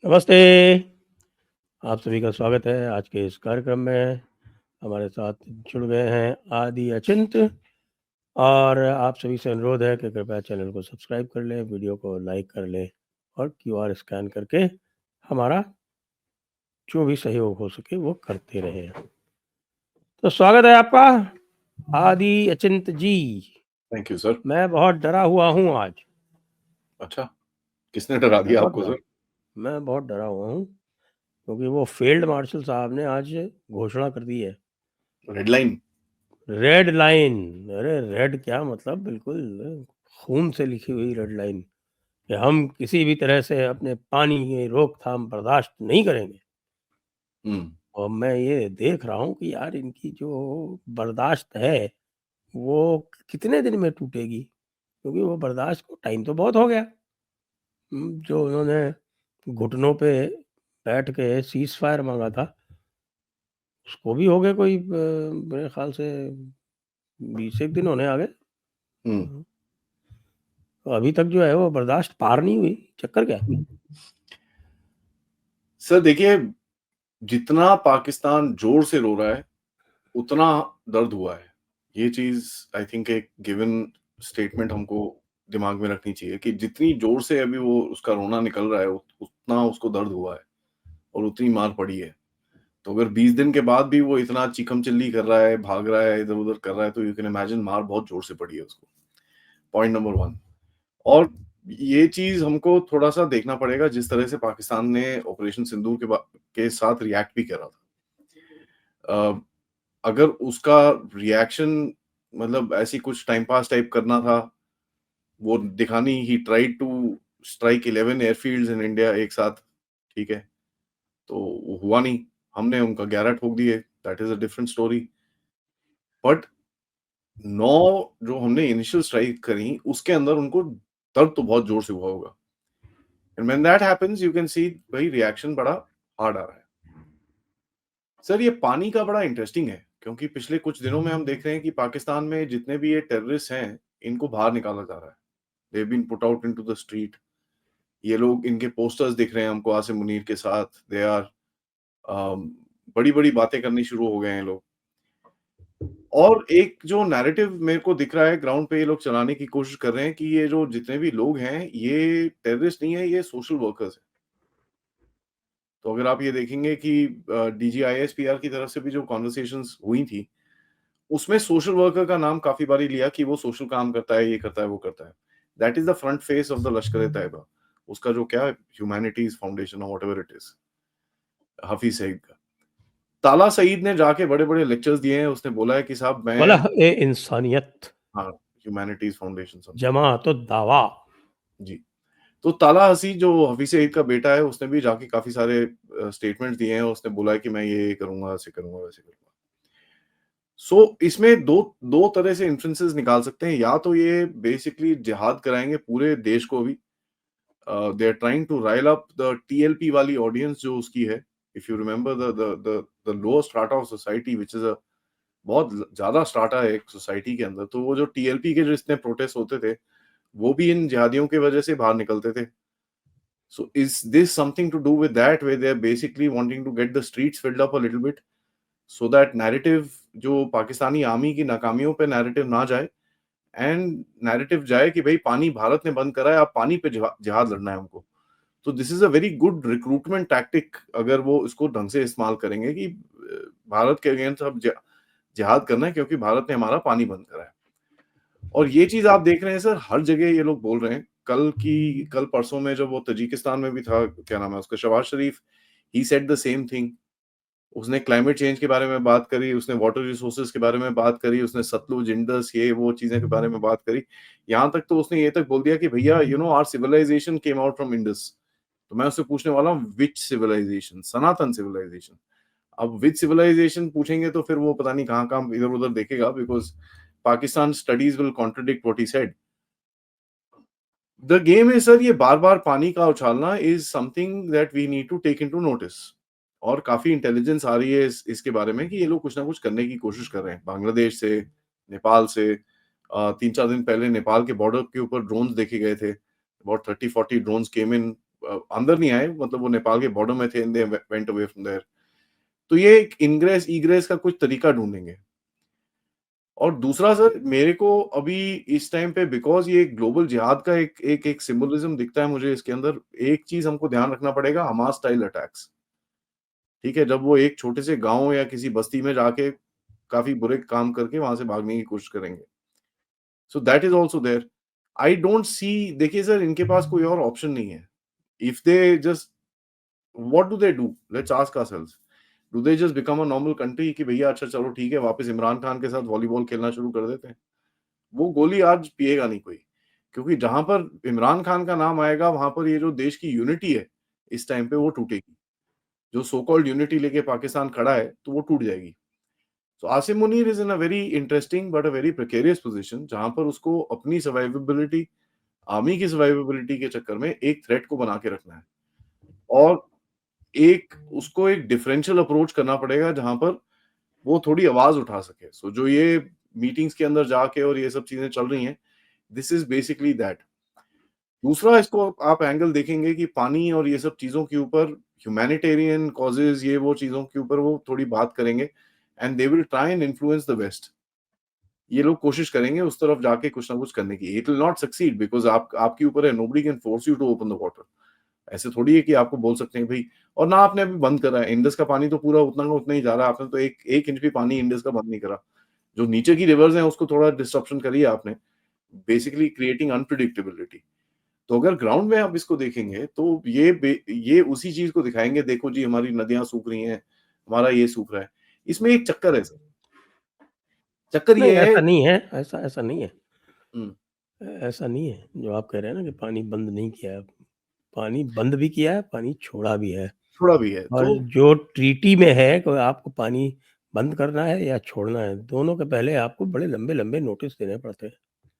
नमस्ते। आप सभी का स्वागत है आज के इस कार्यक्रम में। हमारे साथ जुड़ गए हैं आदि अचिंत और आप सभी से अनुरोध है कि कृपया चैनल को सब्सक्राइब कर लें, वीडियो को लाइक कर लें और क्यूआर स्कैन करके हमारा जो भी सहयोग हो सके वो करते रहें। तो स्वागत है आपका आदि अचिंत जी। Thank you sir. मैं बहुत डरा हुआ हूँ आज। अच्छा, किसने डरा दिया आपको सर? मैं बहुत डरा हुआ हूँ क्योंकि वो फील्ड मार्शल साहब ने आज घोषणा कर दी है। Red line? Red line. अरे रेड क्या मतलब, बिल्कुल खून से लिखी हुई रेड लाइन कि हम किसी भी तरह से अपने पानी की रोकथाम बर्दाश्त नहीं करेंगे। और मैं ये देख रहा हूँ कि यार इनकी जो बर्दाश्त है वो कितने दिन में टूटेगी, क्योंकि वो बर्दाश्त को टाइम तो बहुत हो गया। जो उन्होंने घुटनों पे बैठ के सीज फायर मांगा था उसको भी हो गए कोई मेरे ख्याल से 20 एक दिन होने आ गए। तो अभी तक जो है वो बर्दाश्त पार नहीं हुई। चक्कर क्या है? सर देखिए, जितना पाकिस्तान जोर से रो रहा है, उतना दर्द हुआ है। ये चीज़ आई थिंक एक गिवन स्टेटमेंट हमको दिमाग में रखनी चाहिए कि जितनी जोर से अभी वो उसका रोना निकल रहा है, उतना उसको दर्द हुआ है और उतनी मार पड़ी है। तो अगर 20 दिन के बाद भी वो इतना चीखम-चिल्ली कर रहा है, भाग रहा है, इधर-उधर कर रहा है, तो यू कैन इमेजिन मार बहुत जोर से पड़ी है उसको। Point number 1। और ये चीज़ हमको थोड़ा-सा देखना पड़ेगा जिस तरह से पाकिस्तान ने ऑपरेशन सिंदूर के साथ रिएक्ट भी करा था। अगर उसका रिएक्शन मतलब ऐसी कुछ टाइम पास टाइप करना था, वो दिखानी ही tried to strike 11 airfields in India एक साथ, ठीक है? तो वो हुआ नहीं, हमने उनका 11 ठोक दिए, that is a different story. But 9 जो हमने इनिशियल स्ट्राइक करी, उसके अंदर उनको दर्द तो बहुत जोर से हुआ होगा। And when that happens you can see भाई रिएक्शन बड़ा हार्ड आ रहा है। सर ये पानी का बड़ा इंटरेस्टिंग है क्योंकि पिछले कुछ दिनों में हम देख रहे हैं कि पाकिस्तान में जितने भी ये टेररिस्ट हैं, इनको बाहर निकाला जा रहा है। They have been put out into the street. ये लोग इनके पोस्टर्स दिख रहे हैं हमको आसिम मुनीर के साथ। दे आर बड़ी-बड़ी बातें करनी शुरू हो गए हैं लोग। और एक जो नैरेटिव मेरे को दिख रहा है ग्राउंड पे ये लोग चलाने की कोशिश कर रहे हैं कि ये जो जितने भी लोग हैं, ये टेररिस्ट नहीं है, ये सोशल वर्कर्स हैं। तो अगर आप ये देखेंगे कि डीजीआईएसपीआर की तरफ से भी जो कन्वर्सेशंस हुई थी, उसमें सोशल वर्कर का नाम काफ़ी बारी लिया कि वो सोशल काम करता है, ये करता है, वो करता है। That is the front face of the Lashkar-e-Taiba. उसका जो क्या ह्यूमैनिटीज़ फाउंडेशन और whatever it is, Hafiz Saeed का। ताला सईद ने जाके बड़े-बड़े लेक्चर्स दिए हैं, उसने बोला है कि साहब मैं फलाह-ए-इंसानियत हाँ, ह्यूमैनिटीज़ फाउंडेशन समथिंग। जमाअत-उद-दावा। जी। तो ताला हसी जो हफीज़ सईद का बेटा है, उसने भी जाके काफ़ी सारे स्टेटमेंट्स दिए हैं, उसने बोला है कि मैं ये करूँगा, ऐसे करूँगा, वैसे करूँगा। सो इसमें 2 तरह से इन्फ्लुएंसेस निकाल सकते हैं, या तो ये बेसिकली जिहाद कराएँगे पूरे देश को भी। दे are trying to Rahul up the TLP वाली ऑडियंस जो उसकी है। If you remember the lower strata of society which is a बहुत ज़्यादा स्ट्राटा है एक सोसाइटी के अंदर, तो वो जो टीएलपी के जितने प्रोटेस्ट होते थे, वो भी इन जिहादियों की वजह से बाहर निकलते थे। So is this something to do with that, where they're basically wanting to get the streets filled up a little bit so that narrative जो पाकिस्तानी आर्मी की नाकामियों पे नैरेटिव ना जाए एंड नैरेटिव जाए कि भाई पानी भारत ने बंद करा है, आप पानी पे जिहाद लड़ना है हमको। तो this is a very good recruitment tactic अगर वो इसको ढंग से इस्तेमाल करेंगे कि भारत के अगेंस्ट अब जिहाद करना है क्योंकि भारत ने हमारा पानी बंद करा है। और ये चीज़ आप देख रहे हैं सर, हर जगह ये लोग बोल रहे हैं। कल परसों में जब वो ताजिकिस्तान में भी था, क्या नाम है उसका, Shahbaz Sharif, he said the same thing. उसने क्लाइमेट चेंज के बारे में बात करी, उसने वाटर रिसोर्सेज के बारे में बात करी, उसने सतलुज, इंडस, ये वो चीज़ें के बारे में बात करी। यहाँ तक तो उसने ये तक बोल दिया कि भैया our civilization came out from Indus. तो मैं उससे पूछने वाला हूँ व्हिच सिविलाइजेशन? सनातन सिविलाइजेशन। अब व्हिच सिविलाइजेशन पूछेंगे तो फिर वो पता नहीं कहाँ-कहाँ इधर-उधर देखेगा, because Pakistan studies will contradict what he said. The game is sir, ये बार-बार पानी का उछालना is something that we need to take into notice. और काफ़ी इंटेलिजेंस आ रही है इसके बारे में कि ये लोग कुछ ना कुछ करने की कोशिश कर रहे हैं। बांग्लादेश से, नेपाल से 3-4 दिन पहले नेपाल के बॉर्डर के ऊपर ड्रोन्स देखे गए थे। अबाउट 30-40 ड्रोन्स केम इन अंदर नहीं आए, मतलब वो नेपाल के बॉर्डर में थे and they went away from there. तो ये एक इनग्रेस ईग्रेस का कुछ तरीका ढूंढेंगे। और दूसरा सर, मेरे को अभी इस टाइम पे बिकॉज ये ग्लोबल जिहाद का एक सिंबलिज्म दिखता है मुझे इसके अंदर। एक चीज हमको ध्यान रखना पड़ेगा, हमास स्टाइल अटैक्स। ठीक है, जब वो एक छोटे से गांव या किसी बस्ती में जाके काफी बुरे काम करके वहां से भागने की कोशिश करेंगे। So that is also there. I don't see, देखिए सर, इनके पास कोई और ऑप्शन नहीं है। If they just, what do they do, let's ask ourselves. Do they just become a normal country कि भैया अच्छा चलो ठीक है, वापस इमरान खान के साथ वॉलीबॉल खेलना शुरू कर देते हैं? वो गोली आज पिएगा नहीं कोई, क्योंकि जहां पर इमरान खान का नाम आएगा वहां पर ये जो देश की यूनिटी है इस टाइम पे वो टूटेगी। जो सो कॉल्ड यूनिटी लेके पाकिस्तान खड़ा है तो वो टूट जाएगी। So Asim Munir is in a very interesting but a very precarious position, जहां पर उसको अपनी सर्वाइवेबिलिटी, आर्मी की सर्वाइवेबिलिटी के चक्कर में एक थ्रेट को बना के रखना है, और एक उसको एक डिफरेंशियल अप्रोच करना पड़ेगा जहां पर वो थोड़ी आवाज उठा सके। सो जो ये मीटिंग्स के अंदर जाके और ये सब चीजें चल रही हैं, दिस इज बेसिकली दैट। दूसरा, इसको आप एंगल देखेंगे कि पानी और ये सब चीजों के ऊपर ह्यूमैनिटेरियन कॉजेज, ये वो चीजों के ऊपर वो थोड़ी बात करेंगे and they will try and influence the West. ये लोग कोशिश करेंगे उस तरफ जाके कुछ ना कुछ करने की। It will not succeed because आप आपके ऊपर है, nobody can force you to open the water. ऐसे थोड़ी है कि आपको बोल सकते हैं भाई, और ना आपने अभी बंद करा है। इंडस का पानी तो पूरा उतना का उतना ही जा रहा है, आपने तो एक इंच भी पानी इंडस का बंद नहीं करा। जो नीचे की रिवर्स हैं उसको थोड़ा डिस्ट्रप्शन करी है आपने, बेसिकली क्रिएटिंग अनप्रिडिक्टेबिलिटी। तो अगर ग्राउंड में आप इसको देखेंगे तो ये उसी चीज को दिखाएंगे, देखो जी हमारी नदियां सूख रही हैं, हमारा ये सूख रहा है। इसमें एक चक्कर है सर, चक्कर नहीं, ये है। ऐसा नहीं है, ऐसा नहीं है। हम्म, ऐसा नहीं है, जो आप कह रहे हैं ना कि पानी बंद नहीं किया है। पानी बंद भी किया है, पानी छोड़ा भी है। थोड़ा भी है और तो जो ट्रीटी में है कि आपको पानी बंद करना है या छोड़ना है, दोनों के पहले आपको बड़े लंबे-लंबे नोटिस देने पड़ते हैं।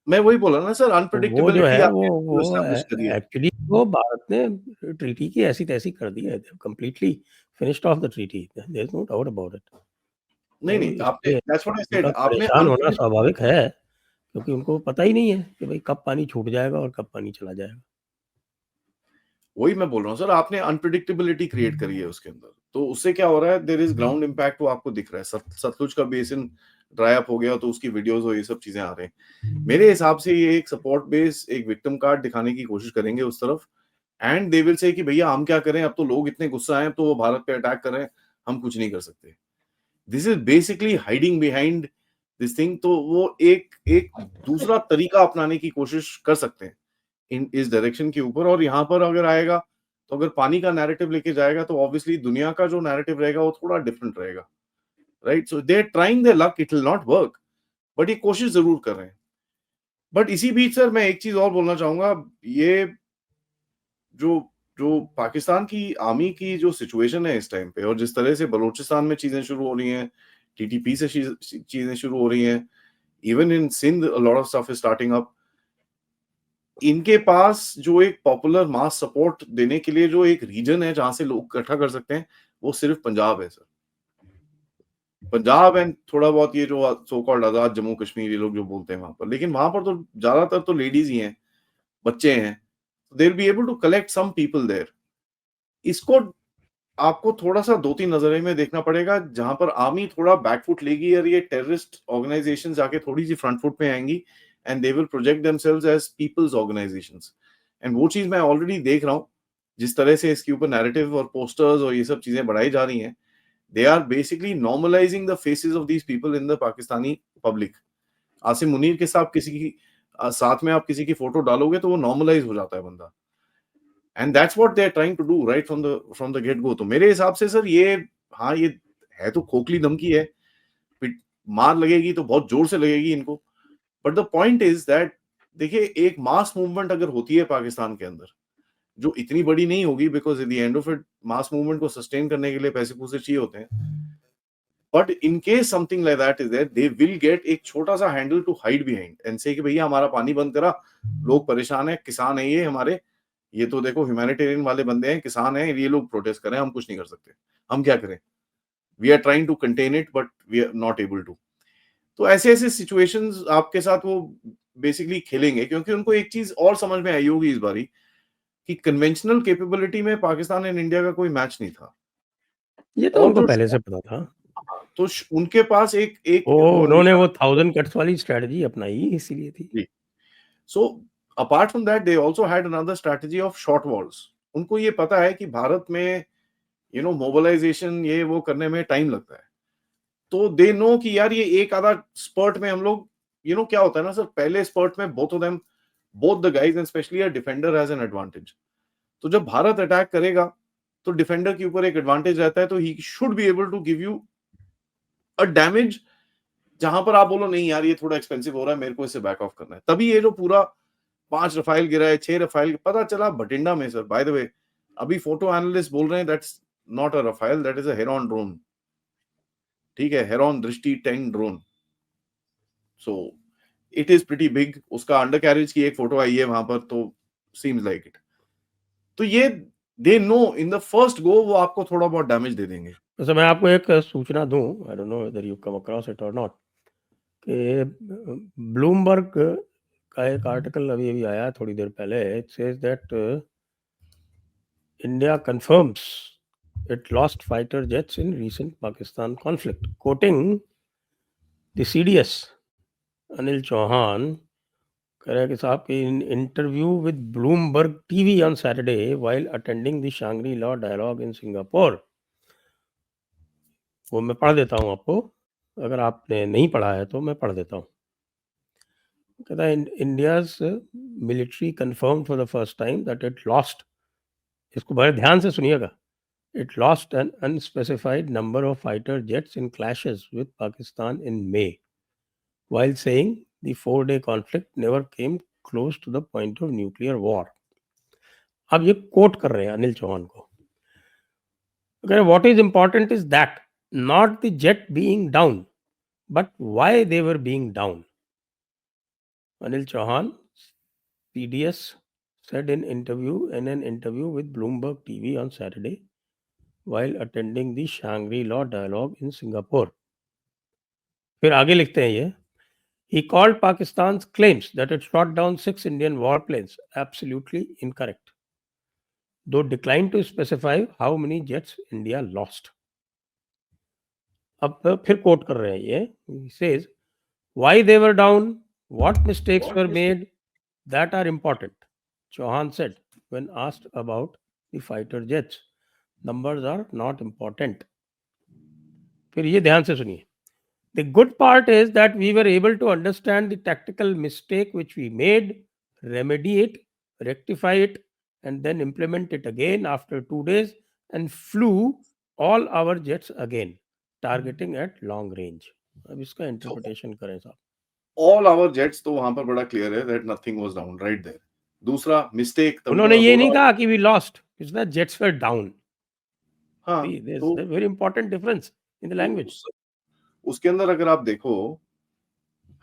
मैं वही बोला ना सर, तो वो जो अनप्रेडिक्टेबिलिटी है आपने वो एस्टैब्लिश करी है। एक्चुअली वो भारत ने ट्रीटी की ऐसी-तैसी कर दी है। Completely finished off the treaty, there is no doubt about it. नहीं, तो नहीं, आपने, इसलिए दैट्स व्हाट आई सेड, उनका आपने परेशान होना अनप्रेडिक्ट स्वाभाविक है, क्योंकि उनको पता ही नहीं है कि भाई कब पानी छूट जाएगा और कब पानी चला जाएगा। वही मैं बोल रहा हूँ सर, आपने अनप्रेडिक्टेबिलिटी क्रिएट करी है उसके अंदर। तो उससे क्या हो रहा है, देयर इज ग्राउंड इम्पैक्ट, वो आपको दिख रहा है। सतलुज का बेसिन ड्राई अप हो गया तो उसकी वीडियोस और ये सब चीजें आ रहे हैं। मेरे हिसाब से ये एक सपोर्ट बेस, एक विक्टिम कार्ड दिखाने की कोशिश करेंगे उस तरफ, एंड दे विल से कि भैया हम क्या करें, अब तो लोग इतने गुस्सा हैं, अब तो वो भारत पे अटैक कर रहे हैं, हम कुछ नहीं कर सकते। This is basically hiding behind this thing. तो वो एक एक दूसरा तरीका अपनाने की कोशिश कर सकते हैं इन इस डायरेक्शन के ऊपर। और यहाँ पर अगर आएगा, तो अगर पानी का नैरेटिव लेके जाएगा तो ऑब्वियसली दुनिया का जो नैरेटिव रहेगा वो थोड़ा डिफरेंट रहेगा, right? So they are trying their luck, it will not work, but ये कोशिश जरूर कर रहे हैं। बट इसी बीच सर मैं एक चीज और बोलना चाहूंगा, ये जो जो पाकिस्तान की आर्मी की जो सिचुएशन है इस टाइम पे, और जिस तरह से बलूचिस्तान में चीजें शुरू हो रही हैं, टीटीपी से चीजें शुरू हो रही हैं, even in Sindh a lot of stuff is starting up. इनके पास जो एक पॉपुलर मास सपोर्ट देने के लिए जो एक रीजन है जहां से लोग इकट्ठा कर सकते हैं, वो सिर्फ पंजाब है सर। पंजाब एंड थोड़ा बहुत ये जो सो कॉल्ड आजाद जम्मू कश्मीर, ये लोग जो बोलते हैं वहां पर, लेकिन वहां पर तो ज्यादातर तो लेडीज ही हैं, बच्चे हैं। They will be able to collect some people there. इसको आपको थोड़ा सा दो तीन नजरिए में देखना पड़ेगा, जहां पर आर्मी थोड़ा बैकफुट लेगी और ये टेररिस्ट ऑर्गेनाइजेशन जाके थोड़ी सी फ्रंट फुट पे आएंगी, and they will project themselves as peoples organisations. And वो चीज मैं ऑलरेडी देख रहा हूं, जिस तरह से इसके ऊपर नैरेटिव और पोस्टर्स और ये सब चीजें बढ़ाई जा रही हैं। They are basically normalising the faces of these people in the Pakistani public. Asim Munir के साथ किसी की साथ में आप किसी की फोटो डालोगे तो वो नॉर्मलाइज हो जाता है बंदा, and that's what they are trying to do right from the get go. तो मेरे हिसाब से सर ये, हाँ ये है तो खोखली धमकी है, मार लगेगी तो बहुत जोर से लगेगी इनको, but the point is that, देखिए एक मास मूवमेंट अगर होती है पाकिस्तान के अंदर, जो इतनी बड़ी नहीं होगी, because at the end of it mass movement को सस्टेन करने के लिए पैसे पूसे चाहिए होते हैं, but in case something like that is there, they will get एक छोटा सा handle to hide behind and say कि भैया हमारा पानी बंद करा, लोग परेशान है, किसान है ये हमारे, ये तो देखो ह्यूमैनिटेरियन वाले बंदे हैं, किसान हैं, ये लोग प्रोटेस्ट कर रहे हैं, हम कुछ नहीं कर सकते, हम क्या करें, we are trying to contain it but we are not able to. तो ऐसे ऐसे सिचुएशंस आपके साथ वो बेसिकली खेलेंगे, क्योंकि उनको एक चीज और समझ में आई होगी इस बारी, कि कन्वेंशनल कैपेबिलिटी में पाकिस्तान एंड इंडिया का कोई मैच नहीं था। ये तो और हमको जो पहले से पता था। तो उनके पास एक एक उन्होंने वो 1000 कट्स वाली स्ट्रैटेजी अपनाई इसीलिए थी। So apart from that they also had another strategy of short Wars. उनको ये पता है कि भारत में मोबिलाइजेशन ये वो करने में टाइम लगता है, तो दे नो कि यार ये एक आधा स्पर्ट में हम लोग क्या होता है ना सर, पहले स्पर्ट में both the guys and specially a defender has an advantage. तो जब भारत अटैक करेगा तो डिफेंडर के ऊपर एक एडवांटेज रहता है, तो he should be able to give you a damage जहां पर आप बोलो नहीं यार ये थोड़ा एक्सपेंसिव हो रहा है, मेरे को इसे बैक ऑफ करना है। तभी ये जो पूरा 5 रफाइल गिरा है, 6 रफाइल पता चला बठिंडा में सर। बाय द वे अभी फोटो एनालिस्ट बोल रहे हैं that's not a Rafale, that is a heron drone. ठीक है, हेरॉन दृष्टि 10 drone. So it is pretty big. उसका अंडर कैरेज की एक फोटो आई है वहां पर, तो सीम्स लाइक इट। तो ये they know in the first go वो आपको थोड़ा बहुत डैमेज दे देंगे। वैसे मैं आपको एक सूचना दूं, आई don't know whether you come across it और नॉट, कि ब्लूमबर्ग का एक आर्टिकल अभी अभी आया थोड़ी देर पहले। It says that India confirms it lost fighter jets in recent Pakistan conflict. Quoting the CDS, Anil Chauhan, कह रहा है कि साहब की in interview with Bloomberg TV on Saturday while attending the Shangri-La dialogue in Singapore. वो मैं पढ़ देता हूँ आपको, अगर आपने नहीं पढ़ा है तो मैं पढ़ देता हूँ। कहता है India's military confirm for the first time that it lost, इसको बड़े ध्यान से सुनिएगा, it lost an unspecified number of fighter jets in clashes with Pakistan in May, while saying the 4-day conflict never came close to the point of nuclear war. अब ये coat कर रहे हैं अनिल चौहान को। What is important is that not the jet being down, but why they were being down. Anil Chauhan, CDS, said in an interview with Bloomberg TV on Saturday while attending the Shangri-La dialogue in Singapore. फिर आगे लिखते हैं ये, he called Pakistan's claims that it shot down 6 Indian warplanes absolutely incorrect, though declined to specify how many jets India lost. अब फिर coat कर रहे हैं ये, he says, why they were down, what mistakes were made, that are important, Chauhan said when asked about the fighter jets. Numbers are not important. फिर ये ध्यान से सुनिए. The good part is that we were able to understand the tactical mistake which we made, remedy it, rectify it, and then implement it again after 2 days and flew all our jets again, targeting at long range. अब इसका interpretation करें साहब. All our jets तो वहां पर बड़ा clear है that nothing was down right there. दूसरा मिस्टेक तभी उन्होंने मैं ये बोल नहीं रहा कहा कि we lost, it's that jets were down. हाँ See, there's तो a very important difference in the language. उसके अंदर अगर आप देखो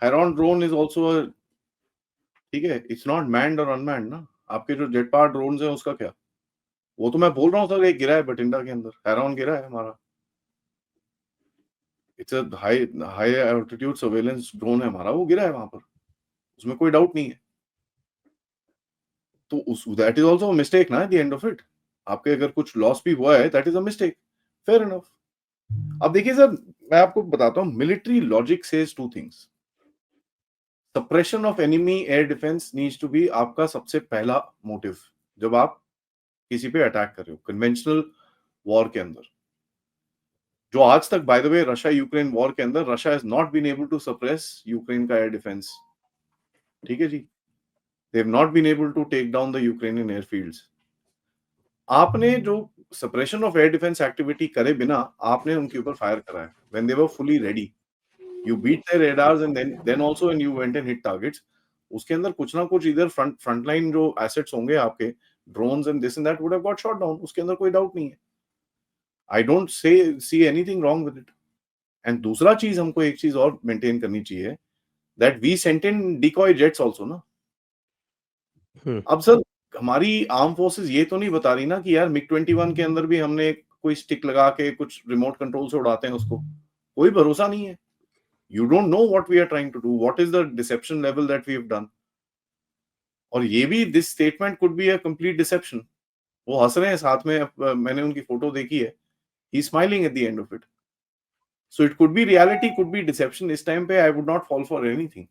हेरॉन ड्रोन इज आल्सो, ठीक है, इट्स नॉट मैन्ड और अनमैन्ड ना। आपके जो जेट पावर ड्रोन्स हैं उसका क्या, वो तो मैं बोल रहा हूँ सर, एक गिरा है बठिंडा के अंदर, हेरॉन गिरा है हमारा। It's a high altitude surveillance drone है हमारा, वो गिरा है वहां पर, उसमें कोई डाउट नहीं है। तो उस that is also a mistake ना, at the end of it. आपके अगर कुछ लॉस भी हुआ है that is a mistake, fair enough. अब देखिए सर, मैं आपको बताता हूँ, military logic says two things. Suppression of enemy air defence needs to be आपका सबसे पहला मोटिव जब आप किसी पे अटैक कर रहे हो कन्वेंशनल वॉर के अंदर। जो आज तक by the way Russia Ukraine war के अंदर Russia has not been able to suppress Ukraine का एयर डिफेंस। ठीक है जी, they have not been able to take down the Ukrainian airfields. आपने जो suppression of air defence activity करे बिना आपने उनके ऊपर फायर करा है when they were fully ready, you beat their radars and then also when you went and hit targets. उसके अंदर कुछ ना कुछ इधर फ्रंट लाइन जो एसेट्स होंगे आपके, drones and this and that would have got shot down, उसके अंदर कोई डाउट नहीं है। I don't see anything wrong with it. And दूसरा चीज हमको एक चीज और मेंटेन करनी चाहिए, that we sent in decoy jets also ना। अब सर हमारी आर्म फोर्सेस ये तो नहीं बता रही ना कि यार मिग 21 के अंदर भी हमने कोई स्टिक लगा के कुछ रिमोट कंट्रोल से उड़ाते हैं उसको, कोई भरोसा नहीं है। You don't know what we are trying to do, what is the deception level that we have done. और ये भी this statement could be a complete deception. वो हंस रहे हैं साथ में, मैंने उनकी फोटो देखी है, he smiling at the end of it. So it could be reality, could be deception. इस टाइम पे I would not fall for anything,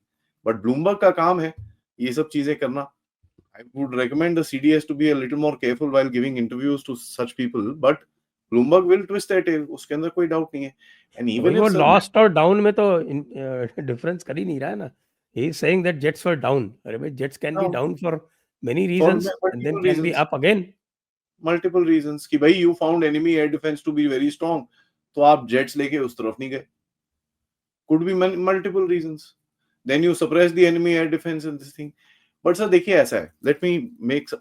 but Bloomberg का काम है ये सब चीजें करना। I would recommend the CDS to be a little more careful while giving interviews to such people, but Bloomberg will twist their tail, उसके अंदर कोई डाउट नहीं है। And तो even भाई if वो sir, लॉस्ट और डाउन में तो डिफरेंस कर ही नहीं रहा है ना। He is saying that jets were down. अरे भाई, jets can be no, down for many for reasons and then multiple can be reasons, up again. multiple reasons कि भाई you found enemy air defense to be very strong, तो आप jets लेके उस तरफ नहीं गए। Could be multiple reasons. Then you suppress the enemy air defense and this thing. But sir देखिए ऐसा है, let me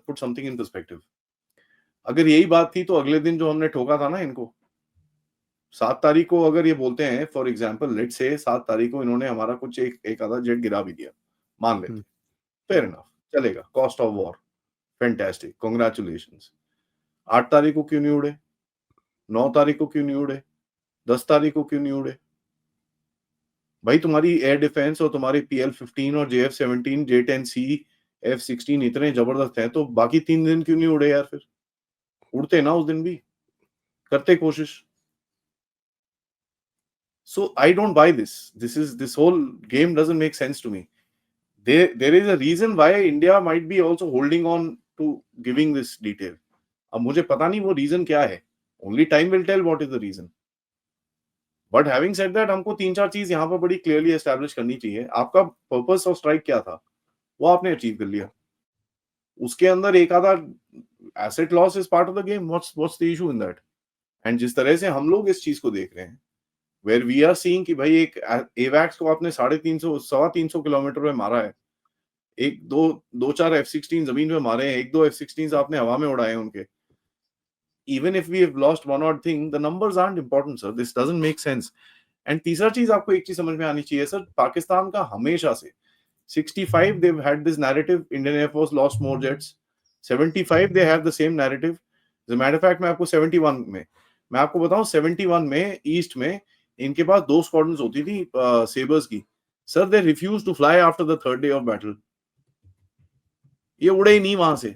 put something in perspective. अगर यही बात थी तो अगले दिन जो हमने ठोका था ना इनको, 7 तारीख को अगर ये बोलते हैं, फॉर एग्जांपल लेट्स से 7 तारीख को इन्होंने हमारा कुछ एक आधा जेट गिरा भी दिया, मान लेते, फेयर इनफ, चलेगा, cost of war, fantastic, congratulations. 8 तारीख को क्यों नहीं उड़े? 9 तारीख को क्यों नहीं उड़े? 10 तारीख को क्यों नहीं उड़े? भाई तुम्हारी एयर डिफेंस और तुम्हारे PL-15 और JF-17, J-10C, F-16 इतने जबरदस्त हैं, तो बाकी 3 दिन क्यों नहीं उड़े यार? फिर उड़ते ना उस दिन भी, करते कोशिश। So I don't buy this. This whole game doesn't make sense to me. There is a reason why India might be also holding on to giving this detail. अब मुझे पता नहीं वो reason क्या है. Only time will tell what is the reason. But having said that, हमको 3-4 चीज यहाँ पर बड़ी clearly establish करनी चाहिए। आपका purpose of strike क्या था? वो आपने achieve कर लिया। उसके अंदर एक आधा asset loss is part of the game. What's the issue in that? And जिस तरह से हम लोग इस चीज को देख रहे हैं, where we are seeing कि भाई एक AWACS को आपने 350 350 किलोमीटर में मारा है, एक दो चार F-16 जमीन पे मारे हैं, 1-2 F-16 आपने हवा में उड़ाए हैं उनके। Even if we have lost one odd thing, the numbers aren't important, sir. This doesn't make sense. And तीसरा चीज आपको एक चीज समझ में आनी चाहिए सर, पाकिस्तान का हमेशा से 65 they've had this narrative, Indian Air Force lost more jets. 75 they have the same narrative. As a matter of fact, मैं आपको बताऊं 71 में ईस्ट में इनके पास 2 स्क्वाड्रन्स होती थी सेबर्स की। Sir they refuse to fly after the 3rd day of battle. ये उड़े ही नहीं वहां से।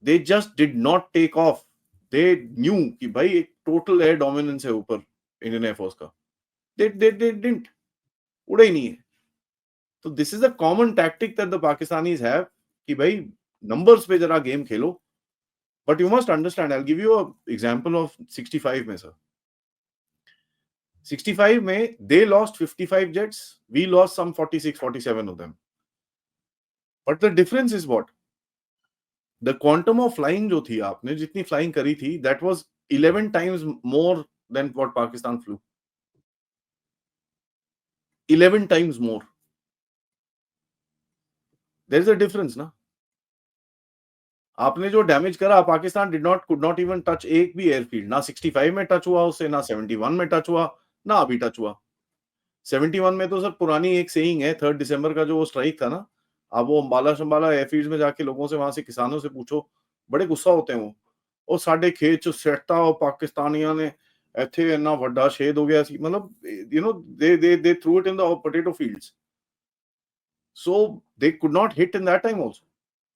They just did not take off. They knew कि भाई एक टोटल एयर डोमिनेंस है ऊपर इंडियन एयरफोर्स का। They didn't, उड़े ही नहीं है। तो this is a common tactic that the Pakistanis have कि भाई नंबर्स पे जरा game Khelo. But you must understand, I will give you a example of 65 में सर। 65 में they lost 55 jets, we lost some 46-47 of them. But the difference is what? The quantum of flying जो थी, आपने जितनी flying करी थी, that was 11 times more than what Pakistan flew. 11 times more. There is a difference ना। आपने जो damage करा, Pakistan could not even touch एक भी एयरफील्ड, ना 65 में टच हुआ उससे, ना 71 में टच हुआ, ना अभी टच हुआ। 71 में तो सर पुरानी एक सेइंग है, 3 दिसंबर का जो वो स्ट्राइक था ना, आप वो अंबाला एयरफील्ड में जाके लोगों से, वहां से किसानों से पूछो, बड़े गुस्सा होते हैं वो साडे खेत च सैटा और पाकिस्तानियों ने ਇੱਥੇ ਇੰਨਾ ਵੱਡਾ ਸ਼ੇਦ ਹੋ ਗਿਆ ਸੀ, मतलब you know they threw it in the potato fields, so they could not hit in that time also.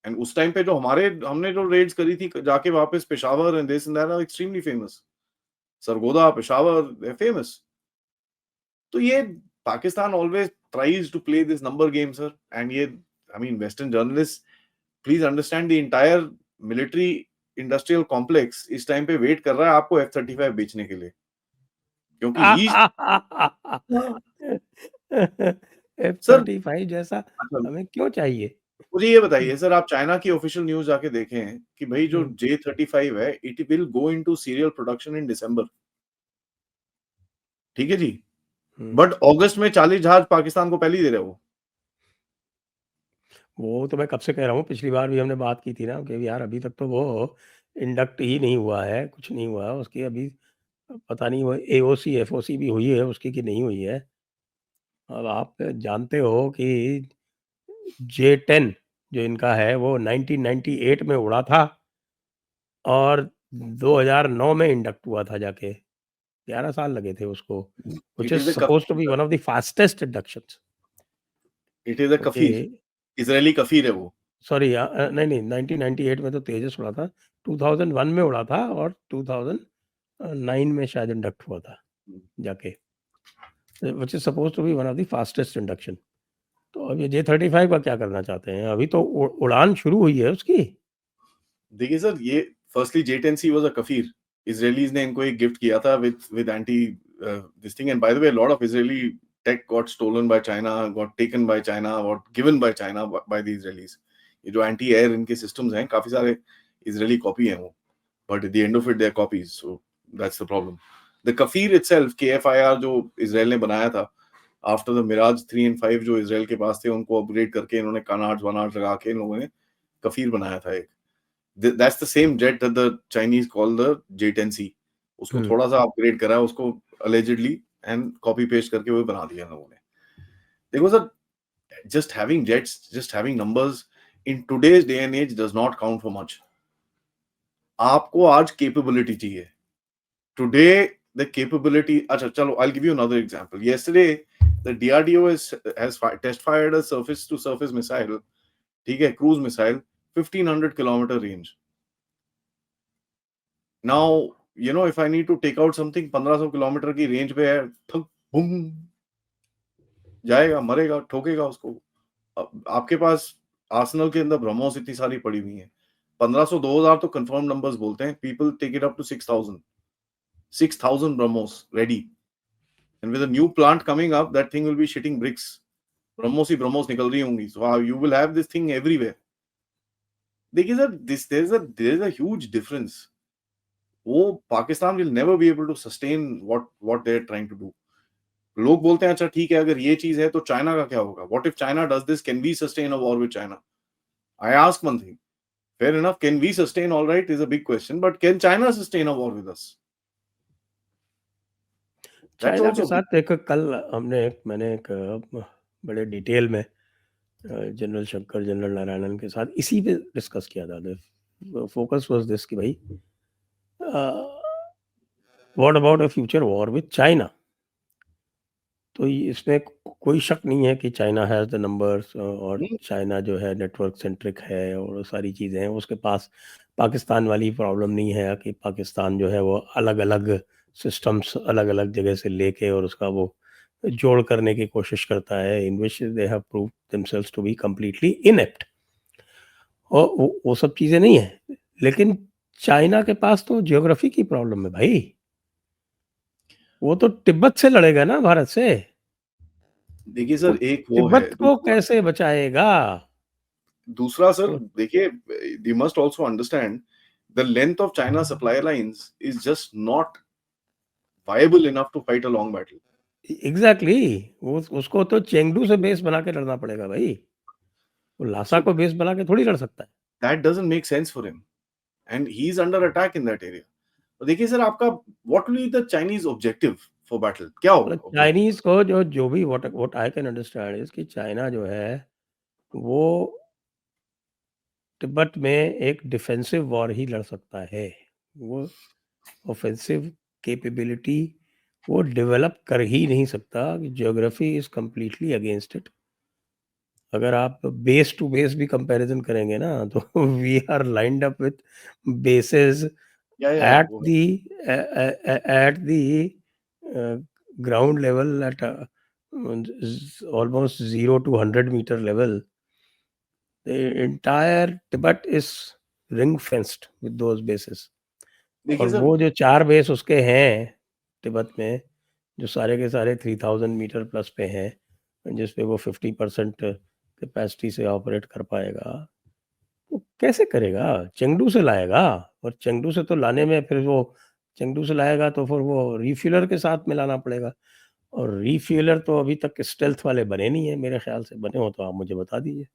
And उस टाइम पे जो हमने जो रेड्स करी थी जाके वापस Peshawar and this and that are extremely famous. Sargodha, Peshawar, they are famous. तो ये Pakistan always tries to play this number game sir, and ये I mean western journalist please understand the entire military industrial complex इस time पे wait कर रहा है आपको F-35 बेचने के लिए, क्योंकि ही सर F-35 जैसा अच्छा, हमें क्यों चाहिए? मुझे ये बताइए सर, आप चाइना की ऑफिशियल न्यूज जाके देखें कि भाई जो J-35 है, it will go into serial production in December. ठीक है जी, बट अगस्त में 40 जहाज पाकिस्तान को पहले ही दे रहे हो। वो तो मैं कब से कह रहा हूँ, पिछली बार भी हमने बात की थी ना कि यार अभी तक तो वो इंडक्ट ही नहीं हुआ है, कुछ नहीं हुआ उसकी अभी, पता नहीं वो AOC FOC भी हुई है उसकी कि नहीं हुई है। अब आप जानते हो कि J-10 जो इनका है वो 1998 में उड़ा था और 2009 में इंडक्ट हुआ था जाके, 11 साल लगे थे उसको, which it is is supposed to be one of the fastest inductions. It is a Kfir, Israeli Kfir है वो। सॉरी नहीं 1998 में तो तेजस उड़ा था, 2001 में उड़ा था और 2009 में शायद इंडक्ट हुआ था जाके, which is suppose to be one of the fastest induction. तो अब ये J-35 का क्या करना चाहते हैं? अभी तो उड़ान शुरू हुई है उसकी। देखिए सर, ये firstly J-10C was a Kfir. Israelis ने इनको एक गिफ्ट किया था with anti this thing, and by the way lot of Israeli tech got stolen by China, got taken by China, got given by China by the Israelis. ये जो anti air इनके systems हैं, काफी सारे Israeli copy हैं वो, but at the end of it they are copies, so that's the problem. The Kfir itself, KFIR जो Israel ने बनाया था आफ्टर द मिराज 3 एंड 5 जो इजराइल के पास थे, उनको अपग्रेड करके इन्होंने कानार्ड्स वानार्ड्स लगा के इन लोगों ने कफीर बनाया था एक। That's the same jet that the Chinese call the J-10C. उसको थोड़ा सा अपग्रेड करा है उसको allegedly and copy paste करके वो बना दिया लोगों ने। देखो sir, just having jets, just having numbers in today's day and age does not count for much. आपको आज capability चाहिए। Today the capability, अच्छा चलो, I'll give you another example. Yesterday the DRDO has test fired a surface to surface missile, ठीक है, cruise missile, 1500 kilometer range. Now, you know, if I need to take out something 1500 kilometre की range पे है, ठक boom जाएगा, मरेगा, ठोकेगा उसको। आपके पास आर्सेनल के अंदर ब्रह्मोस इतनी सारी पड़ी हुई हैं, 1500 2000 तो कंफर्म नंबर्स बोलते हैं, people take it up to 6000 BrahMos ready, and with a new plant coming up that thing will be shitting bricks. BrahMos ही ब्रह्मोस निकल रही होंगी, so you will have this thing everywhere. देखिए sir, there is a huge difference. वो Pakistan will never be able to sustain what they are trying to do. लोग बोलते हैं अच्छा ठीक है, अगर ये चीज है तो चाइना का क्या होगा? What if China does this, can we sustain a war with China? I ask one thing, fair enough, can we sustain, all right, is a big question, but can China sustain a war with us? That's China के also big. साथ एक कल मैंने एक बड़े detail में general Shankar, general Narayanan के साथ इसी पे डिस्कस किया था। फोकस वाज दिस कि भाई what about a future war with China. तो इसमें कोई शक नहीं है कि चाइना हैज़ द नंबर्स, और चाइना जो है नेटवर्क सेंट्रिक है और सारी चीज़ें हैं। उसके पास पाकिस्तान वाली प्रॉब्लम नहीं है कि पाकिस्तान जो है वो अलग-अलग सिस्टम्स अलग-अलग जगह से लेके और उसका वो जोड़ करने की कोशिश करता है, in which they have proved themselves to be completely inept. और वो सब चीज़ें नहीं है। लेकिन चाइना के पास तो ज्योग्राफी की प्रॉब्लम है भाई। वो तो तिब्बत से लड़ेगा ना भारत से। देखिए वो सर, एक वो है, तिब्बत को कैसे बचाएगा? दूसरा सर, तो देखिए, you must also understand the length of China supply lines is just not viable enough to fight a long battle. Exactly, वो उसको तो चेंगडू से बेस बना के लड़ना पड़ेगा भाई। वो लासा सो को बेस बना के थोड़ी लड़ सकता है। That doesn't make sense for him, and he is under attack in that area. तो देखिए सर, आपका what will be the Chinese objective for battle? क्या होगा मतलब ऑब्जेक्टिव? चाइनीज़ को जो भी what I can understand is कि चाइना जो है वो तिब्बत में एक डिफेंसिव वॉर ही लड़ सकता है। वो ऑफेंसिव कैपेबिलिटी वो डेवलप कर ही नहीं सकता। Geography is completely against it. अगर आप बेस टू बेस भी कंपैरिजन करेंगे ना तो we are lined up with bases या at वो है। the at the ground level at almost 0 to 100-meter level. The entire Tibet is ring fenced with those bases. देखिए और सर, वो जो 4 बेस उसके हैं तिब्बत में, जो सारे के सारे 3000 मीटर प्लस पे हैं, जिस पे वो 50% कैपेसिटी से ऑपरेट कर पाएगा, वो कैसे करेगा? चेंगडू से लाएगा, और चेंगडू से तो लाने में फिर वो चेंगडू से लाएगा तो फिर वो रिफ्यूलर के साथ मिलाना पड़ेगा, और रिफ्यूलर तो अभी तक स्टेल्थ वाले बने नहीं है मेरे ख्याल से। बने हो तो आप मुझे बता दीजिए।